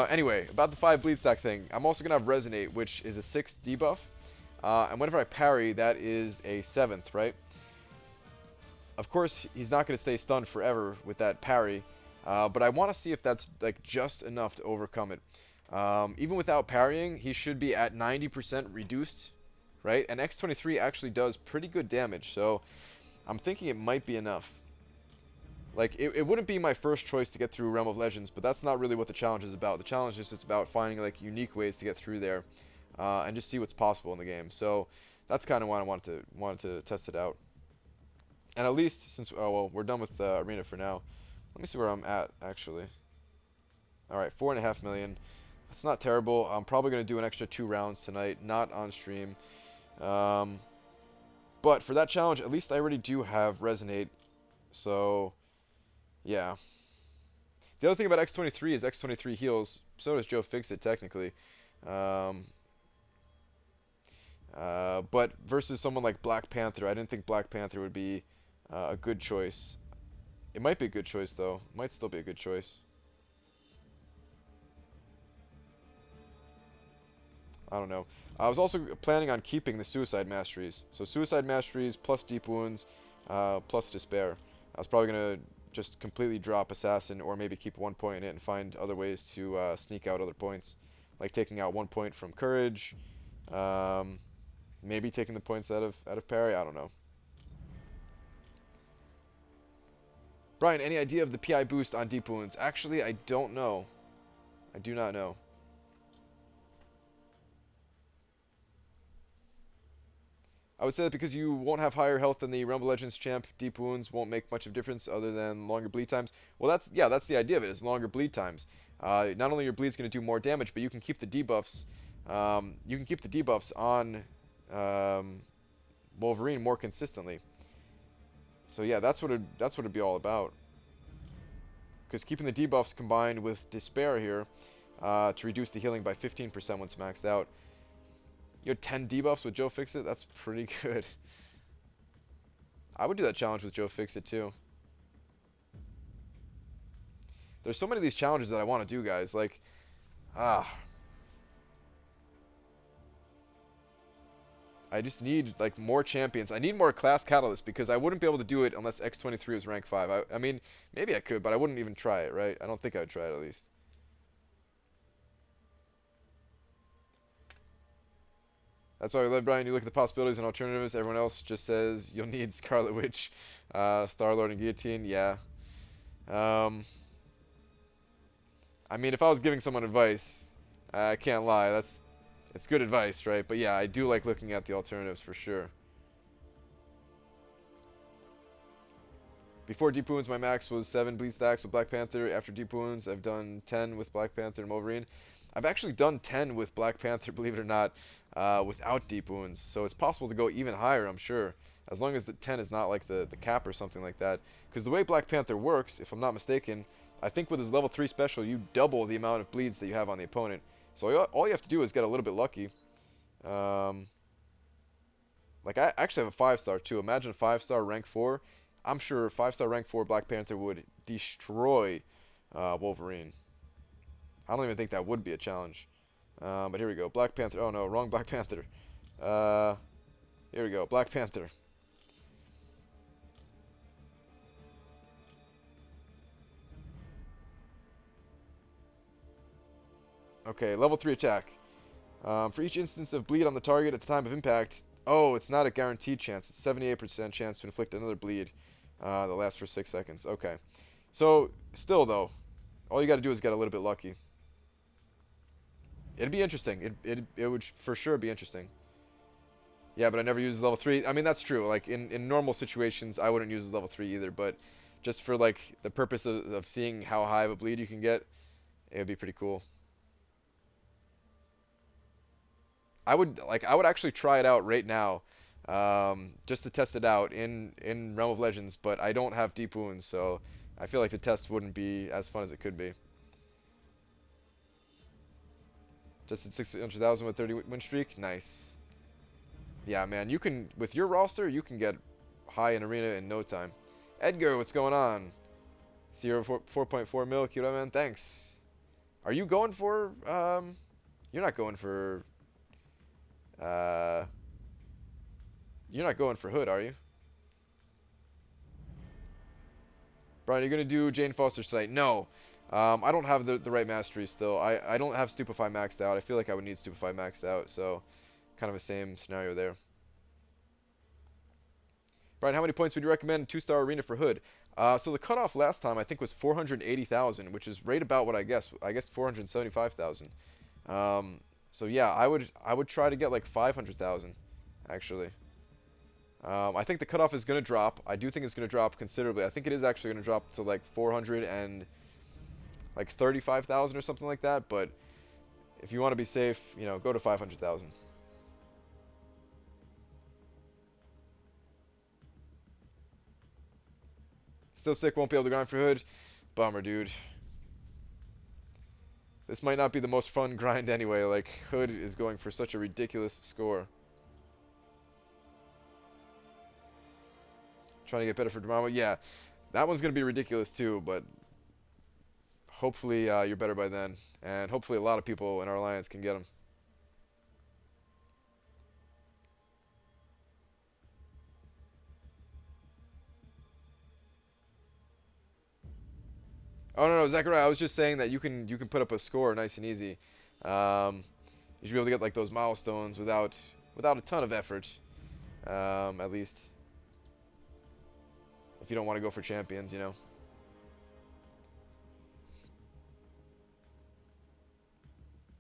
anyway, about the 5 bleed stack thing, I'm also gonna have Resonate, which is a 6th debuff. And whenever I parry, that is a 7th, right? Of course, he's not going to stay stunned forever with that parry, but I want to see if that's like just enough to overcome it. Even without parrying, he should be at 90% reduced right? And X23 actually does pretty good damage, so I'm thinking it might be enough. Like, it wouldn't be my first choice to get through Realm of Legends, but that's not really what the challenge is about. The challenge is just about finding, like, unique ways to get through there, and just see what's possible in the game. So that's kind of why I wanted to test it out. And at least, since, oh, well, we're done with Arena for now. Let me see where I'm at, actually. Alright, 4.5 million. That's not terrible. I'm probably going to do an extra 2 rounds tonight, not on stream. But for that challenge, at least I already do have Resonate. So, yeah. The other thing about X23 is X23 heals. So does Joe Fixit, technically. But versus someone like Black Panther, I didn't think Black Panther would be a good choice. It might be a good choice, though. It might still be a good choice. I don't know. I was also planning on keeping the Suicide Masteries. So Suicide Masteries plus Deep Wounds plus Despair. I was probably going to just completely drop Assassin or maybe keep 1 point in it and find other ways to sneak out other points. Like taking out 1 point from Courage. Maybe taking the points out of Parry. I don't know. Brian, any idea of the PI boost on Deep Wounds? Actually, I don't know. I do not know. I would say that because you won't have higher health than the Realm of Legends champ, Deep Wounds won't make much of a difference other than longer bleed times. Well, that's the idea of it, is longer bleed times. Not only your bleed's going to do more damage, but you can keep the debuffs. You can keep the debuffs on Wolverine more consistently. So yeah, that's what it'd be all about. Because keeping the debuffs combined with Despair here to reduce the healing by 15% once maxed out. You had 10 debuffs with Joe Fixit? That's pretty good. I would do that challenge with Joe Fixit too. There's so many of these challenges that I want to do, guys. Like, I just need, like, more champions. I need more class catalysts because I wouldn't be able to do it unless X23 was rank 5. I mean, maybe I could, but I wouldn't even try it, right? I don't think I would try it, at least. That's why we love Brian. You look at the possibilities and alternatives. Everyone else just says you'll need Scarlet Witch, Star-Lord, and Guillotine. Yeah. I mean, if I was giving someone advice, I can't lie. It's good advice, right? But yeah, I do like looking at the alternatives for sure. Before Deep Wounds, my max was 7 bleed stacks with Black Panther. After Deep Wounds, I've done 10 with Black Panther and Wolverine. I've actually done 10 with Black Panther, believe it or not. Without Deep Wounds. So it's possible to go even higher, I'm sure. As long as the 10 is not like the cap or something like that. Because the way Black Panther works, if I'm not mistaken, I think with his level 3 special, you double the amount of bleeds that you have on the opponent. So all you have to do is get a little bit lucky. Like, I actually have a 5-star too. Imagine a 5-star rank 4. I'm sure 5-star rank 4 Black Panther would destroy Wolverine. I don't even think that would be a challenge. But here we go. Black Panther. Oh, no. Wrong Black Panther. Here we go. Black Panther. Okay, level 3 attack. For each instance of bleed on the target at the time of impact... Oh, it's not a guaranteed chance. It's 78% chance to inflict another bleed that lasts for 6 seconds. Okay. So, still, though, all you got to do is get a little bit lucky. It'd be interesting. It would for sure be interesting. Yeah, but I never use level 3. I mean, that's true. Like, in normal situations, I wouldn't use level 3 either. But just for, like, the purpose of seeing how high of a bleed you can get, it would be pretty cool. I would actually try it out right now. Just to test it out in Realm of Legends. But I don't have Deep Wounds, so I feel like the test wouldn't be as fun as it could be. Just at 600,000 with 30 win streak. Nice. Yeah, man. You can, with your roster, you can get high in arena in no time. Edgar, what's going on? 4.4 mil, cute man. Thanks. Are you going for, you're not going for, you're not going for Hood, are you? Brian, you're going to do Jane Foster's tonight? No. I don't have the right mastery still. I don't have Stupefy maxed out. I feel like I would need Stupefy maxed out, so Kind of the same scenario there. Brian, how many points would you recommend 2-star arena for Hood? So the cutoff last time I think was 480,000, which is right about what I guess. I guess 475,000. So yeah, I would try to get like 500,000, actually. I think the cutoff is going to drop. I do think it's going to drop considerably. I think it is actually going to drop to like 400 and like 35,000 or something like that. But if you want to be safe, you know, go to 500,000. Still sick, won't be able to grind for Hood. Bummer, dude. This might not be the most fun grind anyway. Like, Hood is going for such a ridiculous score. Trying to get better for Dormammu. Yeah, that one's going to be ridiculous too, but hopefully you're better by then. And hopefully a lot of people in our alliance can get him. Oh no, Zachariah, I was just saying that you can put up a score nice and easy. You should be able to get like those milestones without a ton of effort, at least. If you don't want to go for champions, you know.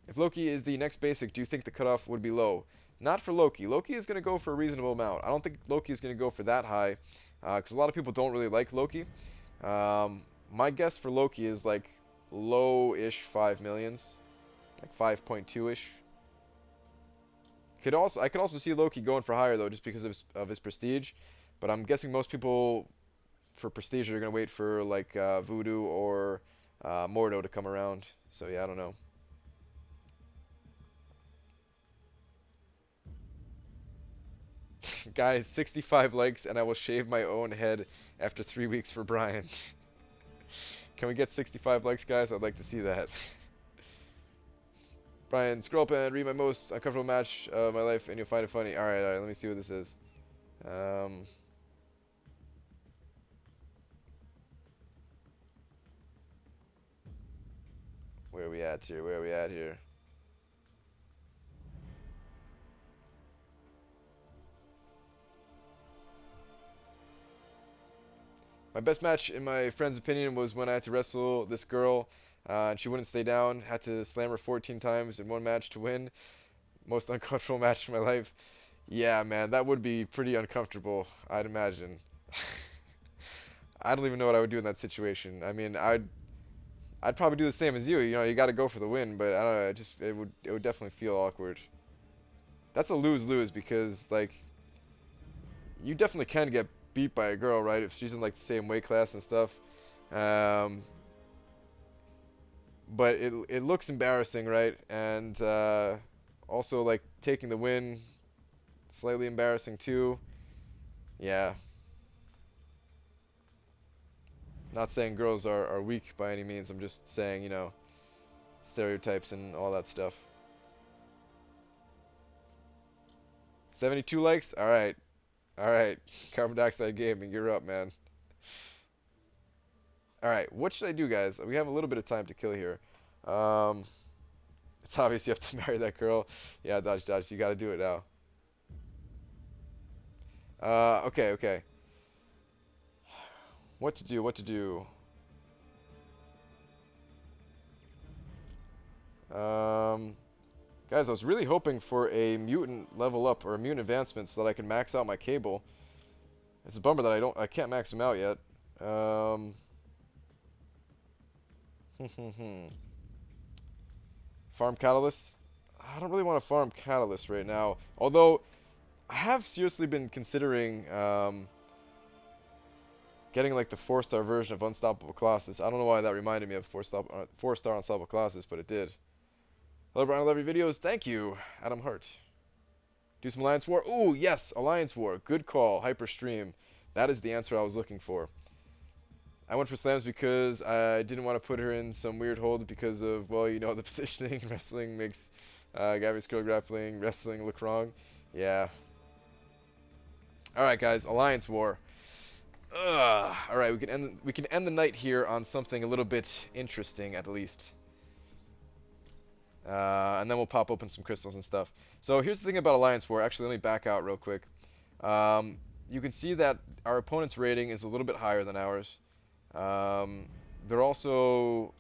If Loki is the next basic, do you think the cutoff would be low? Not for Loki. Loki is going to go for a reasonable amount. I don't think Loki is going to go for that high, because a lot of people don't really like Loki. My guess for Loki is like low-ish 5 millions, like 5.2-ish. I could also see Loki going for higher though, just because of his prestige. But I'm guessing most people for prestige are gonna wait for like Voodoo or Mordo to come around. So yeah, I don't know. Guys, 65 likes and I will shave my own head after 3 weeks for Brian. Can we get 65 likes, guys? I'd like to see that. Brian, scroll up and read my most uncomfortable match of my life, and you'll find it funny. All right, let me see what this is. Where are we at here? Where are we at here? My best match, in my friend's opinion, was when I had to wrestle this girl, and she wouldn't stay down. Had to slam her 14 times in one match to win. Most uncomfortable match of my life. Yeah, man, that would be pretty uncomfortable, I'd imagine. I don't even know what I would do in that situation. I mean, I'd probably do the same as you. You know, you got to go for the win, but I don't know. It would definitely feel awkward. That's a lose-lose because like you definitely can get beat by a girl, right? If she's in like the same weight class and stuff. But it looks embarrassing, right? And also like taking the win, slightly embarrassing too. Yeah. Not saying girls are weak by any means. I'm just saying, you know, stereotypes and all that stuff. 72 likes? Alright. Alright. Carbon Dioxide Gaming, you're up, man. Alright, what should I do, guys? We have a little bit of time to kill here. It's obvious you have to marry that girl. Yeah, Dodge, you gotta do it now. Okay. What to do? Guys, I was really hoping for a mutant level up or a mutant advancement so that I can max out my cable. It's a bummer that I can't max him out yet. Farm Catalyst? I don't really want to farm Catalyst right now. Although, I have seriously been considering getting like the 4-star version of Unstoppable Colossus. I don't know why that reminded me of 4-star Unstoppable Colossus, but it did. Hello, Brian. I love your videos. Thank you, Adam Hart. Do some Alliance War. Ooh, yes, Alliance War. Good call. Hyperstream. That is the answer I was looking for. I went for slams because I didn't want to put her in some weird hold because of, well, you know, the positioning. Wrestling makes Gabby's skill grappling, wrestling look wrong. Yeah. All right, guys. Alliance War. Ugh. All right, we can end the night here on something a little bit interesting, at least. And then we'll pop open some crystals and stuff. So here's the thing about Alliance War. Actually, let me back out real quick. You can see that our opponent's rating is a little bit higher than ours. They're also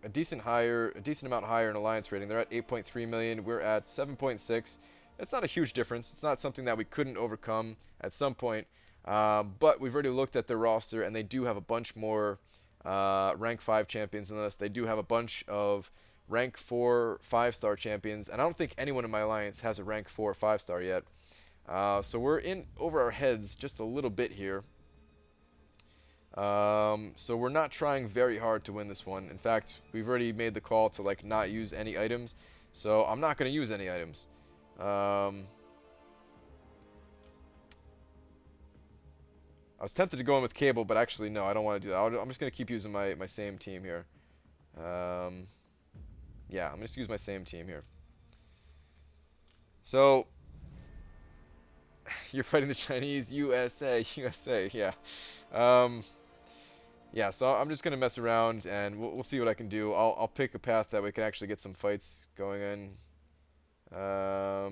a decent amount higher in Alliance rating. They're at 8.3 million. We're at 7.6. It's not a huge difference. It's not something that we couldn't overcome at some point. But we've already looked at their roster, and they do have a bunch more rank 5 champions than us. They do have a bunch of rank 4 5-star champions, and I don't think anyone in my alliance has a rank 4 5-star yet. So we're in over our heads just a little bit here. So we're not trying very hard to win this one. In fact, we've already made the call to like not use any items. So I'm not going to use any items. I was tempted to go in with Cable, but actually no, I don't want to do that. I'm just going to keep using my same team here. Yeah, I'm just use my same team here. So you're fighting the Chinese, USA, yeah. Yeah, so I'm just gonna mess around and we'll see what I can do. I'll pick a path that we can actually get some fights going in. All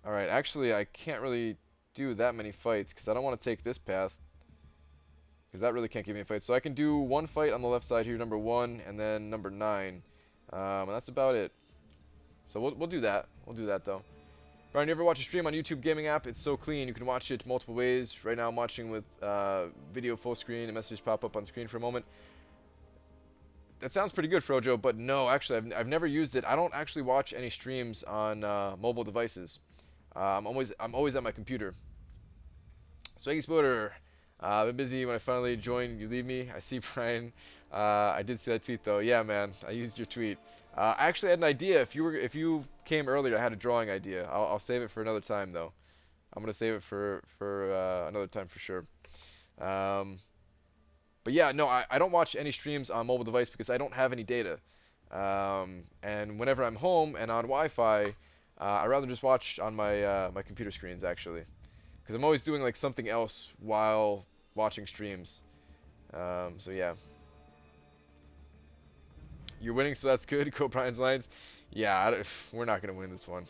right, actually I can't really do that many fights because I don't want to take this path. Because that really can't give me a fight. So I can do one fight on the left side here, number 1, and then number 9. And that's about it. So we'll do that. We'll do that, though. Brian, you ever watch a stream on YouTube gaming app? It's so clean. You can watch it multiple ways. Right now I'm watching with video full screen. A message pop up on screen for a moment. That sounds pretty good, Frojo, but no, actually, I've never used it. I don't actually watch any streams on mobile devices. I'm always at my computer. Swaggy Spoder. I've been busy. When I finally joined, you leave me. I see Brian. I did see that tweet though. Yeah, man, I used your tweet. I actually had an idea. If you came earlier, I had a drawing idea. I'll save it for another time though. I'm gonna save it for another time for sure. But yeah, no, I don't watch any streams on mobile device because I don't have any data. And whenever I'm home and on Wi-Fi, I rather just watch on my my computer screens actually. Because I'm always doing like something else while watching streams. So yeah. You're winning, so that's good. Go Brian's Lions. Yeah, we're not going to win this one.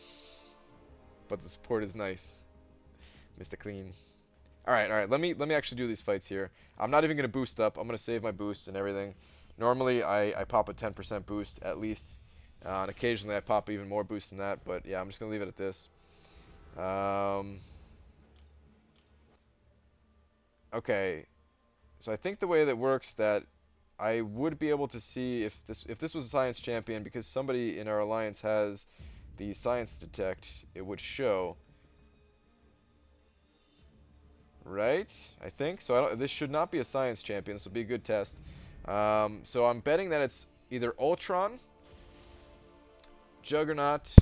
But the support is nice. Mr. Clean. Alright, let me actually do these fights here. I'm not even going to boost up. I'm going to save my boost and everything. Normally, I pop a 10% boost at least. And occasionally I pop even more boost than that. But yeah, I'm just going to leave it at this. Okay, so I think the way that works that I would be able to see if this was a science champion because somebody in our alliance has the science detect. It would show, right? I think so. This should not be a science champion. This will be a good test. So I'm betting that it's either Ultron, Juggernaut.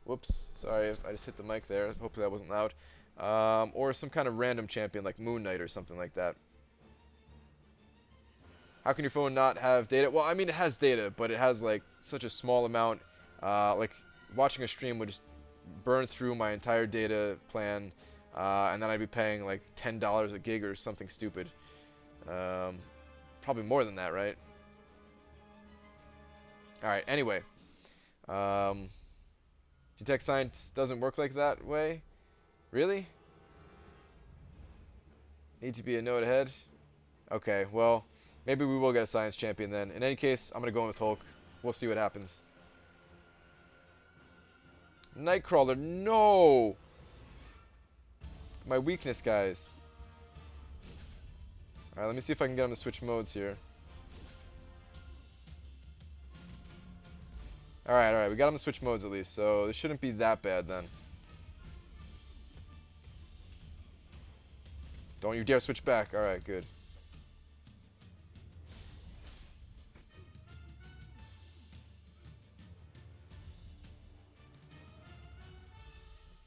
Whoops, sorry, I just hit the mic there. Hopefully that wasn't loud. Or some kind of random champion like Moon Knight or something like that. How can your phone not have data? Well, I mean, it has data, but it has like such a small amount. Like watching a stream would just burn through my entire data plan, and then I'd be paying like $10 a gig or something stupid. Probably more than that, right? All right. Anyway, Detect Science doesn't work like that way. Really? Need to be a node ahead? Okay, well, maybe we will get a science champion then. In any case, I'm going to go in with Hulk. We'll see what happens. Nightcrawler, no! My weakness, guys. Alright, let me see if I can get him to switch modes here. Alright, we got him to switch modes at least, so this shouldn't be that bad then. Don't you dare switch back. Alright, good.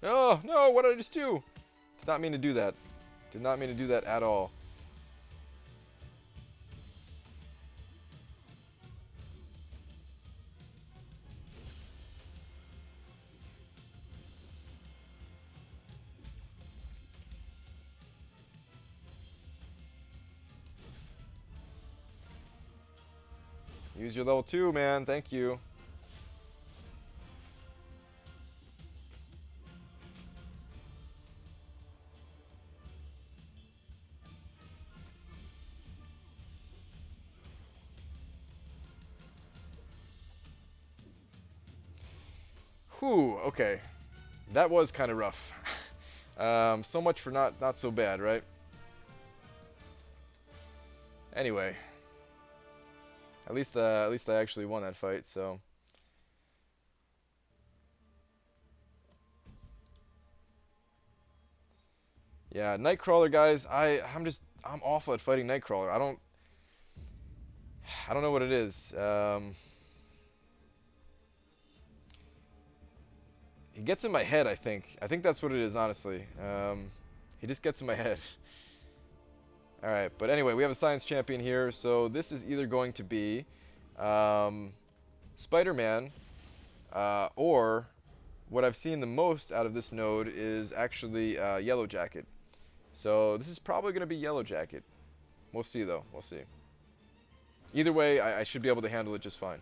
Oh, no, what did I just do? Did not mean to do that. Did not mean to do that at all. Use your level 2, man. Thank you. Whew, okay. That was kind of rough. So much for not so bad, right? Anyway, at least I actually won that fight. So yeah, Nightcrawler guys, I'm awful at fighting Nightcrawler. I don't know what it is. He gets in my head. I think that's what it is. Honestly, he just gets in my head. All right, but anyway, we have a science champion here, so this is either going to be Spider-Man, or what I've seen the most out of this node is actually Yellow Jacket. So this is probably going to be Yellow Jacket. We'll see, though. We'll see. Either way, I should be able to handle it just fine.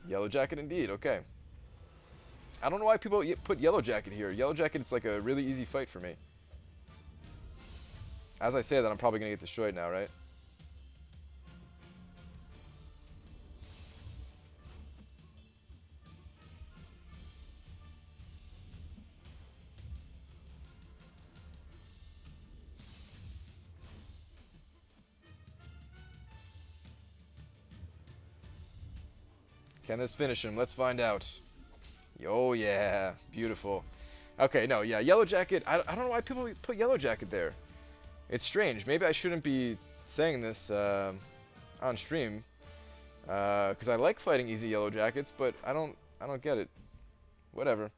Yellow Jacket indeed. Okay. I don't know why people put Yellow Jacket here. Yellow Jacket's like a really easy fight for me. As I say that, I'm probably going to get destroyed now, right? Can this finish him? Let's find out. Oh, yeah. Beautiful. Okay, no, yeah, Yellow Jacket. I don't know why people put Yellow Jacket there. It's strange. Maybe I shouldn't be saying this on stream, because I like fighting easy Yellow Jackets, but I don't get it. Whatever.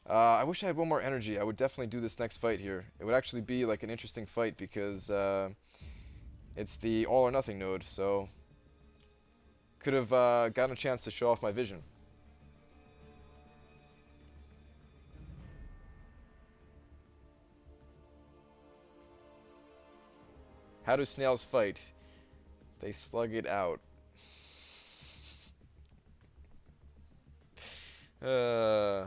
I wish I had one more energy. I would definitely do this next fight here. It would actually be like an interesting fight because it's the all or nothing node, so could have gotten a chance to show off my vision. How do snails fight? They slug it out. uh,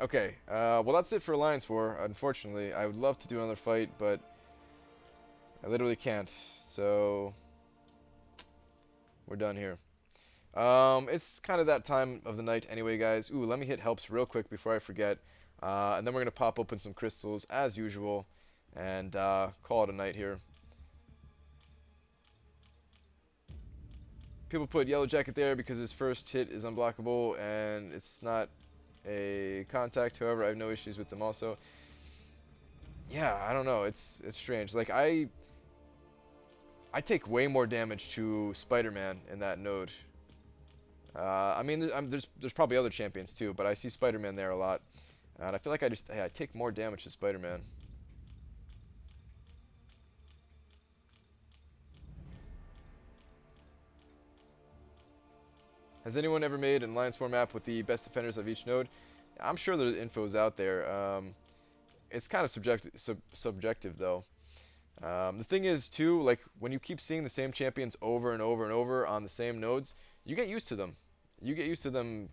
okay, well that's it for Alliance War, unfortunately. I would love to do another fight, but I literally can't. So, we're done here. It's kind of that time of the night anyway, guys. Ooh, let me hit helps real quick before I forget. And then we're going to pop open some crystals as usual and call it a night here. People put Yellow Jacket there because his first hit is unblockable and it's not a contact. However, I have no issues with them also. Yeah, I don't know. It's strange. Like I take way more damage to Spider-Man in that node. I mean, there's probably other champions too, but I see Spider-Man there a lot. And I feel like I take more damage to Spider-Man. Has anyone ever made an Alliance War map with the best defenders of each node? I'm sure the info is out there. It's kind of subjective though. The thing is too, like when you keep seeing the same champions over and over and over on the same nodes, you get used to them. You get used to them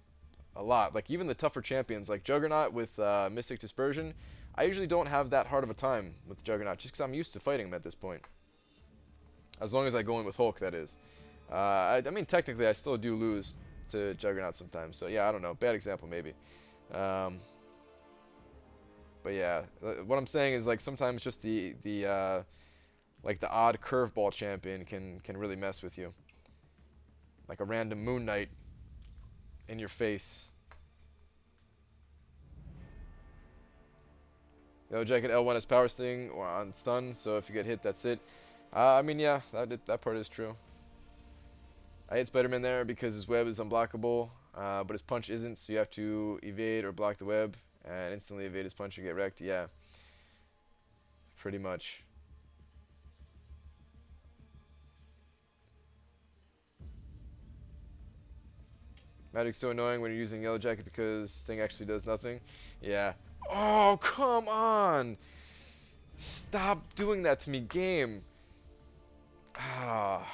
a lot. Like even the tougher champions, like Juggernaut with Mystic Dispersion, I usually don't have that hard of a time with Juggernaut, just because I'm used to fighting him at this point. As long as I go in with Hulk, that is. I mean, technically, I still do lose to Juggernaut sometimes. So yeah, I don't know. Bad example, maybe. But yeah, what I'm saying is like sometimes just like the odd curveball champion can really mess with you. Like a random Moon Knight in your face. Yellow Jacket L1 has power sting or on stun, so if you get hit, that's it. I mean, yeah, that part is true. I hit Spider-Man there because his web is unblockable, but his punch isn't, so you have to evade or block the web and instantly evade his punch and get wrecked. Yeah, pretty much. Magic's so annoying when you're using Yellow Jacket because thing actually does nothing. Yeah. Oh, come on! Stop doing that to me, game. Ah,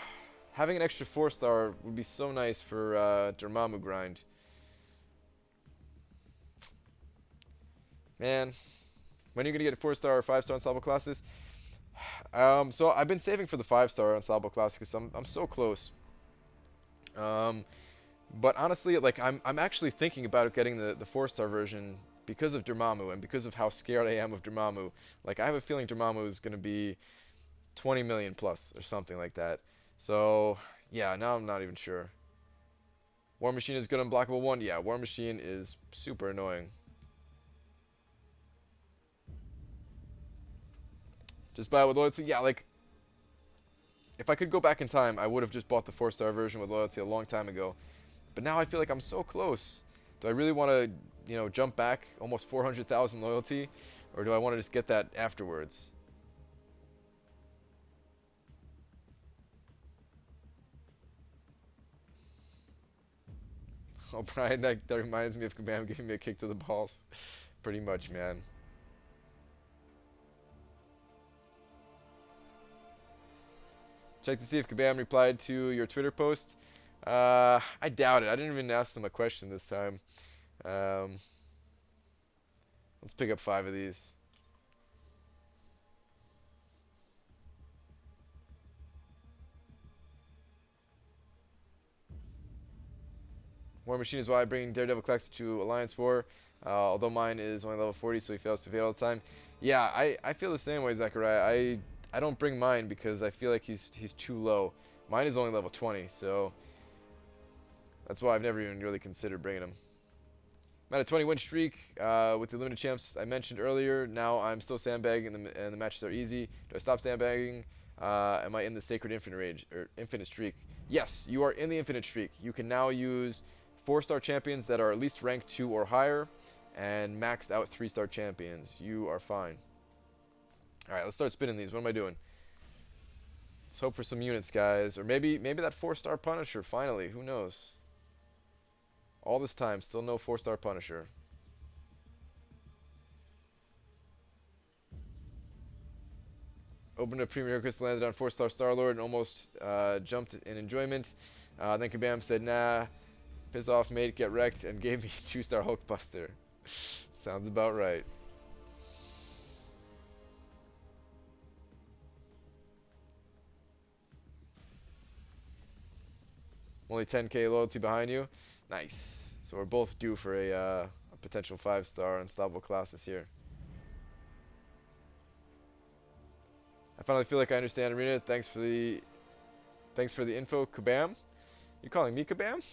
having an extra 4-star would be so nice for Dormammu grind. Man, when are you gonna get a 4-star or 5-star unstoppable classes? So I've been saving for the 5-star unstoppable classic because I'm so close. Um, but honestly, like I'm actually thinking about getting the 4-star version because of Dormammu and because of how scared I am of Dormammu. Like I have a feeling Dormammu is gonna be 20 million plus or something like that. So yeah, now I'm not even sure. War Machine is good on Blockable 1. Yeah, War Machine is super annoying. Just buy it with loyalty. Yeah, like if I could go back in time, I would have just bought the 4-star version with loyalty a long time ago. But now I feel like I'm so close. Do I really want to, jump back almost 400,000 loyalty, or do I want to just get that afterwards? Oh, Brian, that reminds me of Kabam giving me a kick to the balls. Pretty much, man. Check to see if Kabam replied to your Twitter post. I doubt it. I didn't even ask them a question this time. Um, let's pick up 5 of these. War Machine is why I bring Daredevil Collector to Alliance War. Although mine is only level 40, so he fails to evade all the time. Yeah, I feel the same way, Zachariah. I don't bring mine because I feel like he's too low. Mine is only level 20, so that's why I've never even really considered bringing him. I'm at a 20 win streak with the limited champs I mentioned earlier. Now I'm still sandbagging and the matches are easy. Do I stop sandbagging? Am I in the sacred infinite range or infinite streak? Yes, you are in the infinite streak. You can now use 4-star champions that are at least ranked 2 or higher and maxed out 3-star champions. You are fine. Alright, let's start spinning these. What am I doing? Let's hope for some units, guys. Or maybe that 4-star Punisher, finally. Who knows? All this time, still no 4-star Punisher. Opened a Premier Crystal, landed on 4-star Star-Lord, and almost jumped in enjoyment. Then Kabam said, nah, piss off, mate, get wrecked, and gave me a 2-star Hulkbuster. Sounds about right. Only 10k loyalty behind you. Nice. So we're both due for a potential 5-star unstoppable classes here. I finally feel like I understand Arena. Thanks for the info, Kabam. You calling me Kabam?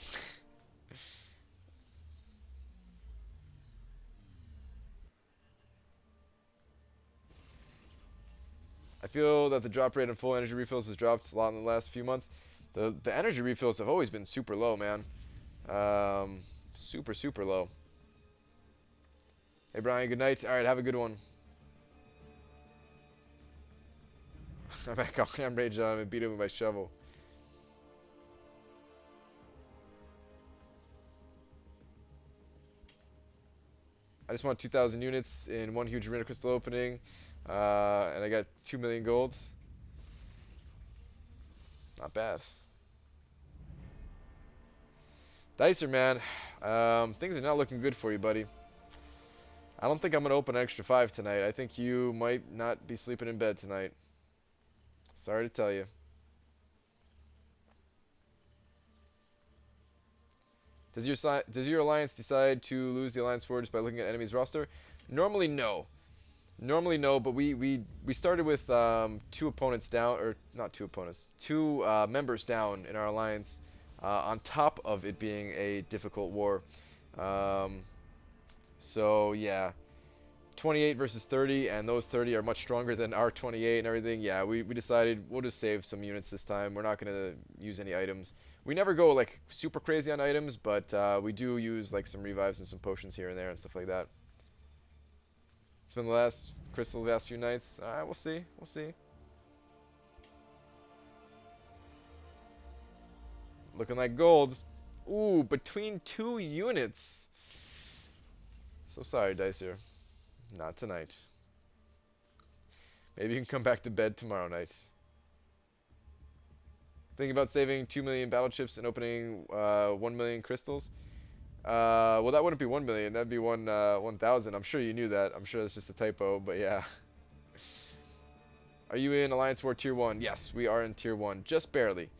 I feel that the drop rate on full energy refills has dropped a lot in the last few months. The energy refills have always been super low, man. Super low. Hey Brian, good night. All right, have a good one. I'm back on rage on him and beat him with my shovel. I just want 2,000 units in one huge arena crystal opening, and I got 2 million gold. Not bad. Dicer, man, things are not looking good for you, buddy. I don't think I'm going to open an extra 5 tonight. I think you might not be sleeping in bed tonight. Sorry to tell you. Does your alliance decide to lose the alliance war just by looking at enemy's roster? Normally, no. Normally, no, but we started with 2 opponents down, or not 2 opponents, 2 members down in our alliance, on top of it being a difficult war. So, yeah. 28 versus 30, and those 30 are much stronger than our 28 and everything. Yeah, we decided we'll just save some units this time. We're not going to use any items. We never go, like, super crazy on items, but we do use, like, some revives and some potions here and there and stuff like that. It's been the last crystal the last few nights. We'll see. We'll see. Looking like gold. Ooh, between 2 units. So sorry, Dicer. Not tonight. Maybe you can come back to bed tomorrow night. Thinking about saving 2 million battle chips and opening 1 million crystals. Well, that wouldn't be 1 million. That'd be 1,000. I'm sure you knew that. I'm sure that's just a typo, but yeah. Are you in Alliance War Tier 1? Yes, we are in Tier 1. Just barely.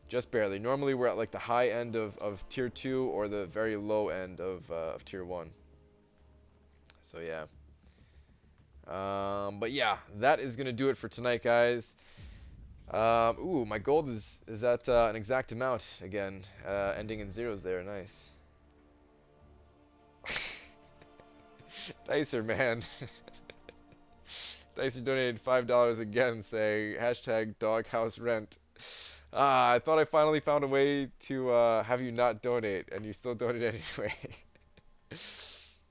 Just barely. Normally, we're at like the high end of Tier 2 or the very low end of Tier 1. So, yeah. But yeah, that is going to do it for tonight, guys. Ooh, my gold is at an exact amount again, ending in zeros there. Nice. Dicer, man. Dicer donated $5 again, saying hashtag doghouse rent. I thought I finally found a way to have you not donate, and you still donate anyway.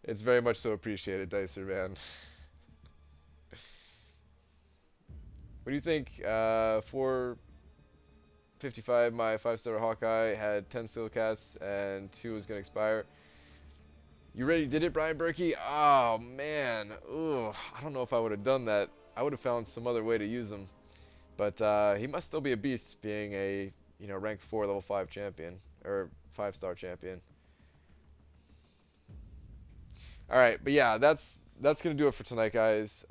It's very much so appreciated, Dicer, man. What do you think? 455, my 5-star Hawkeye had 10 Steel Cats and 2 was going to expire. You already did it, Brian Berkey? Oh, man. Ooh, I don't know if I would have done that. I would have found some other way to use him. But he must still be a beast, being a, you know, rank 4 level 5 champion, or 5-star champion. All right, but yeah, that's gonna do it for tonight, guys.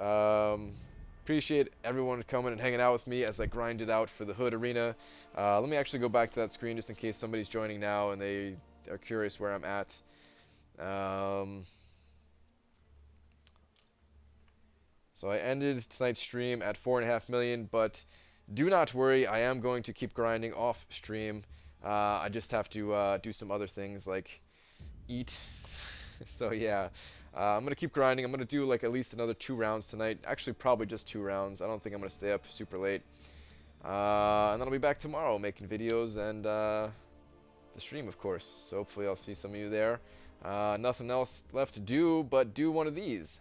Appreciate everyone coming and hanging out with me as I grind it out for the Hood Arena. Let me actually go back to that screen just in case somebody's joining now and they are curious where I'm at. So I ended tonight's stream at 4.5 million, but do not worry, I am going to keep grinding off stream. I just have to do some other things like eat. So yeah, I'm going to keep grinding. I'm going to do like at least another 2 rounds tonight. Actually, probably just 2 rounds. I don't think I'm going to stay up super late. And then I'll be back tomorrow making videos and the stream, of course. So hopefully I'll see some of you there. Nothing else left to do but do one of these.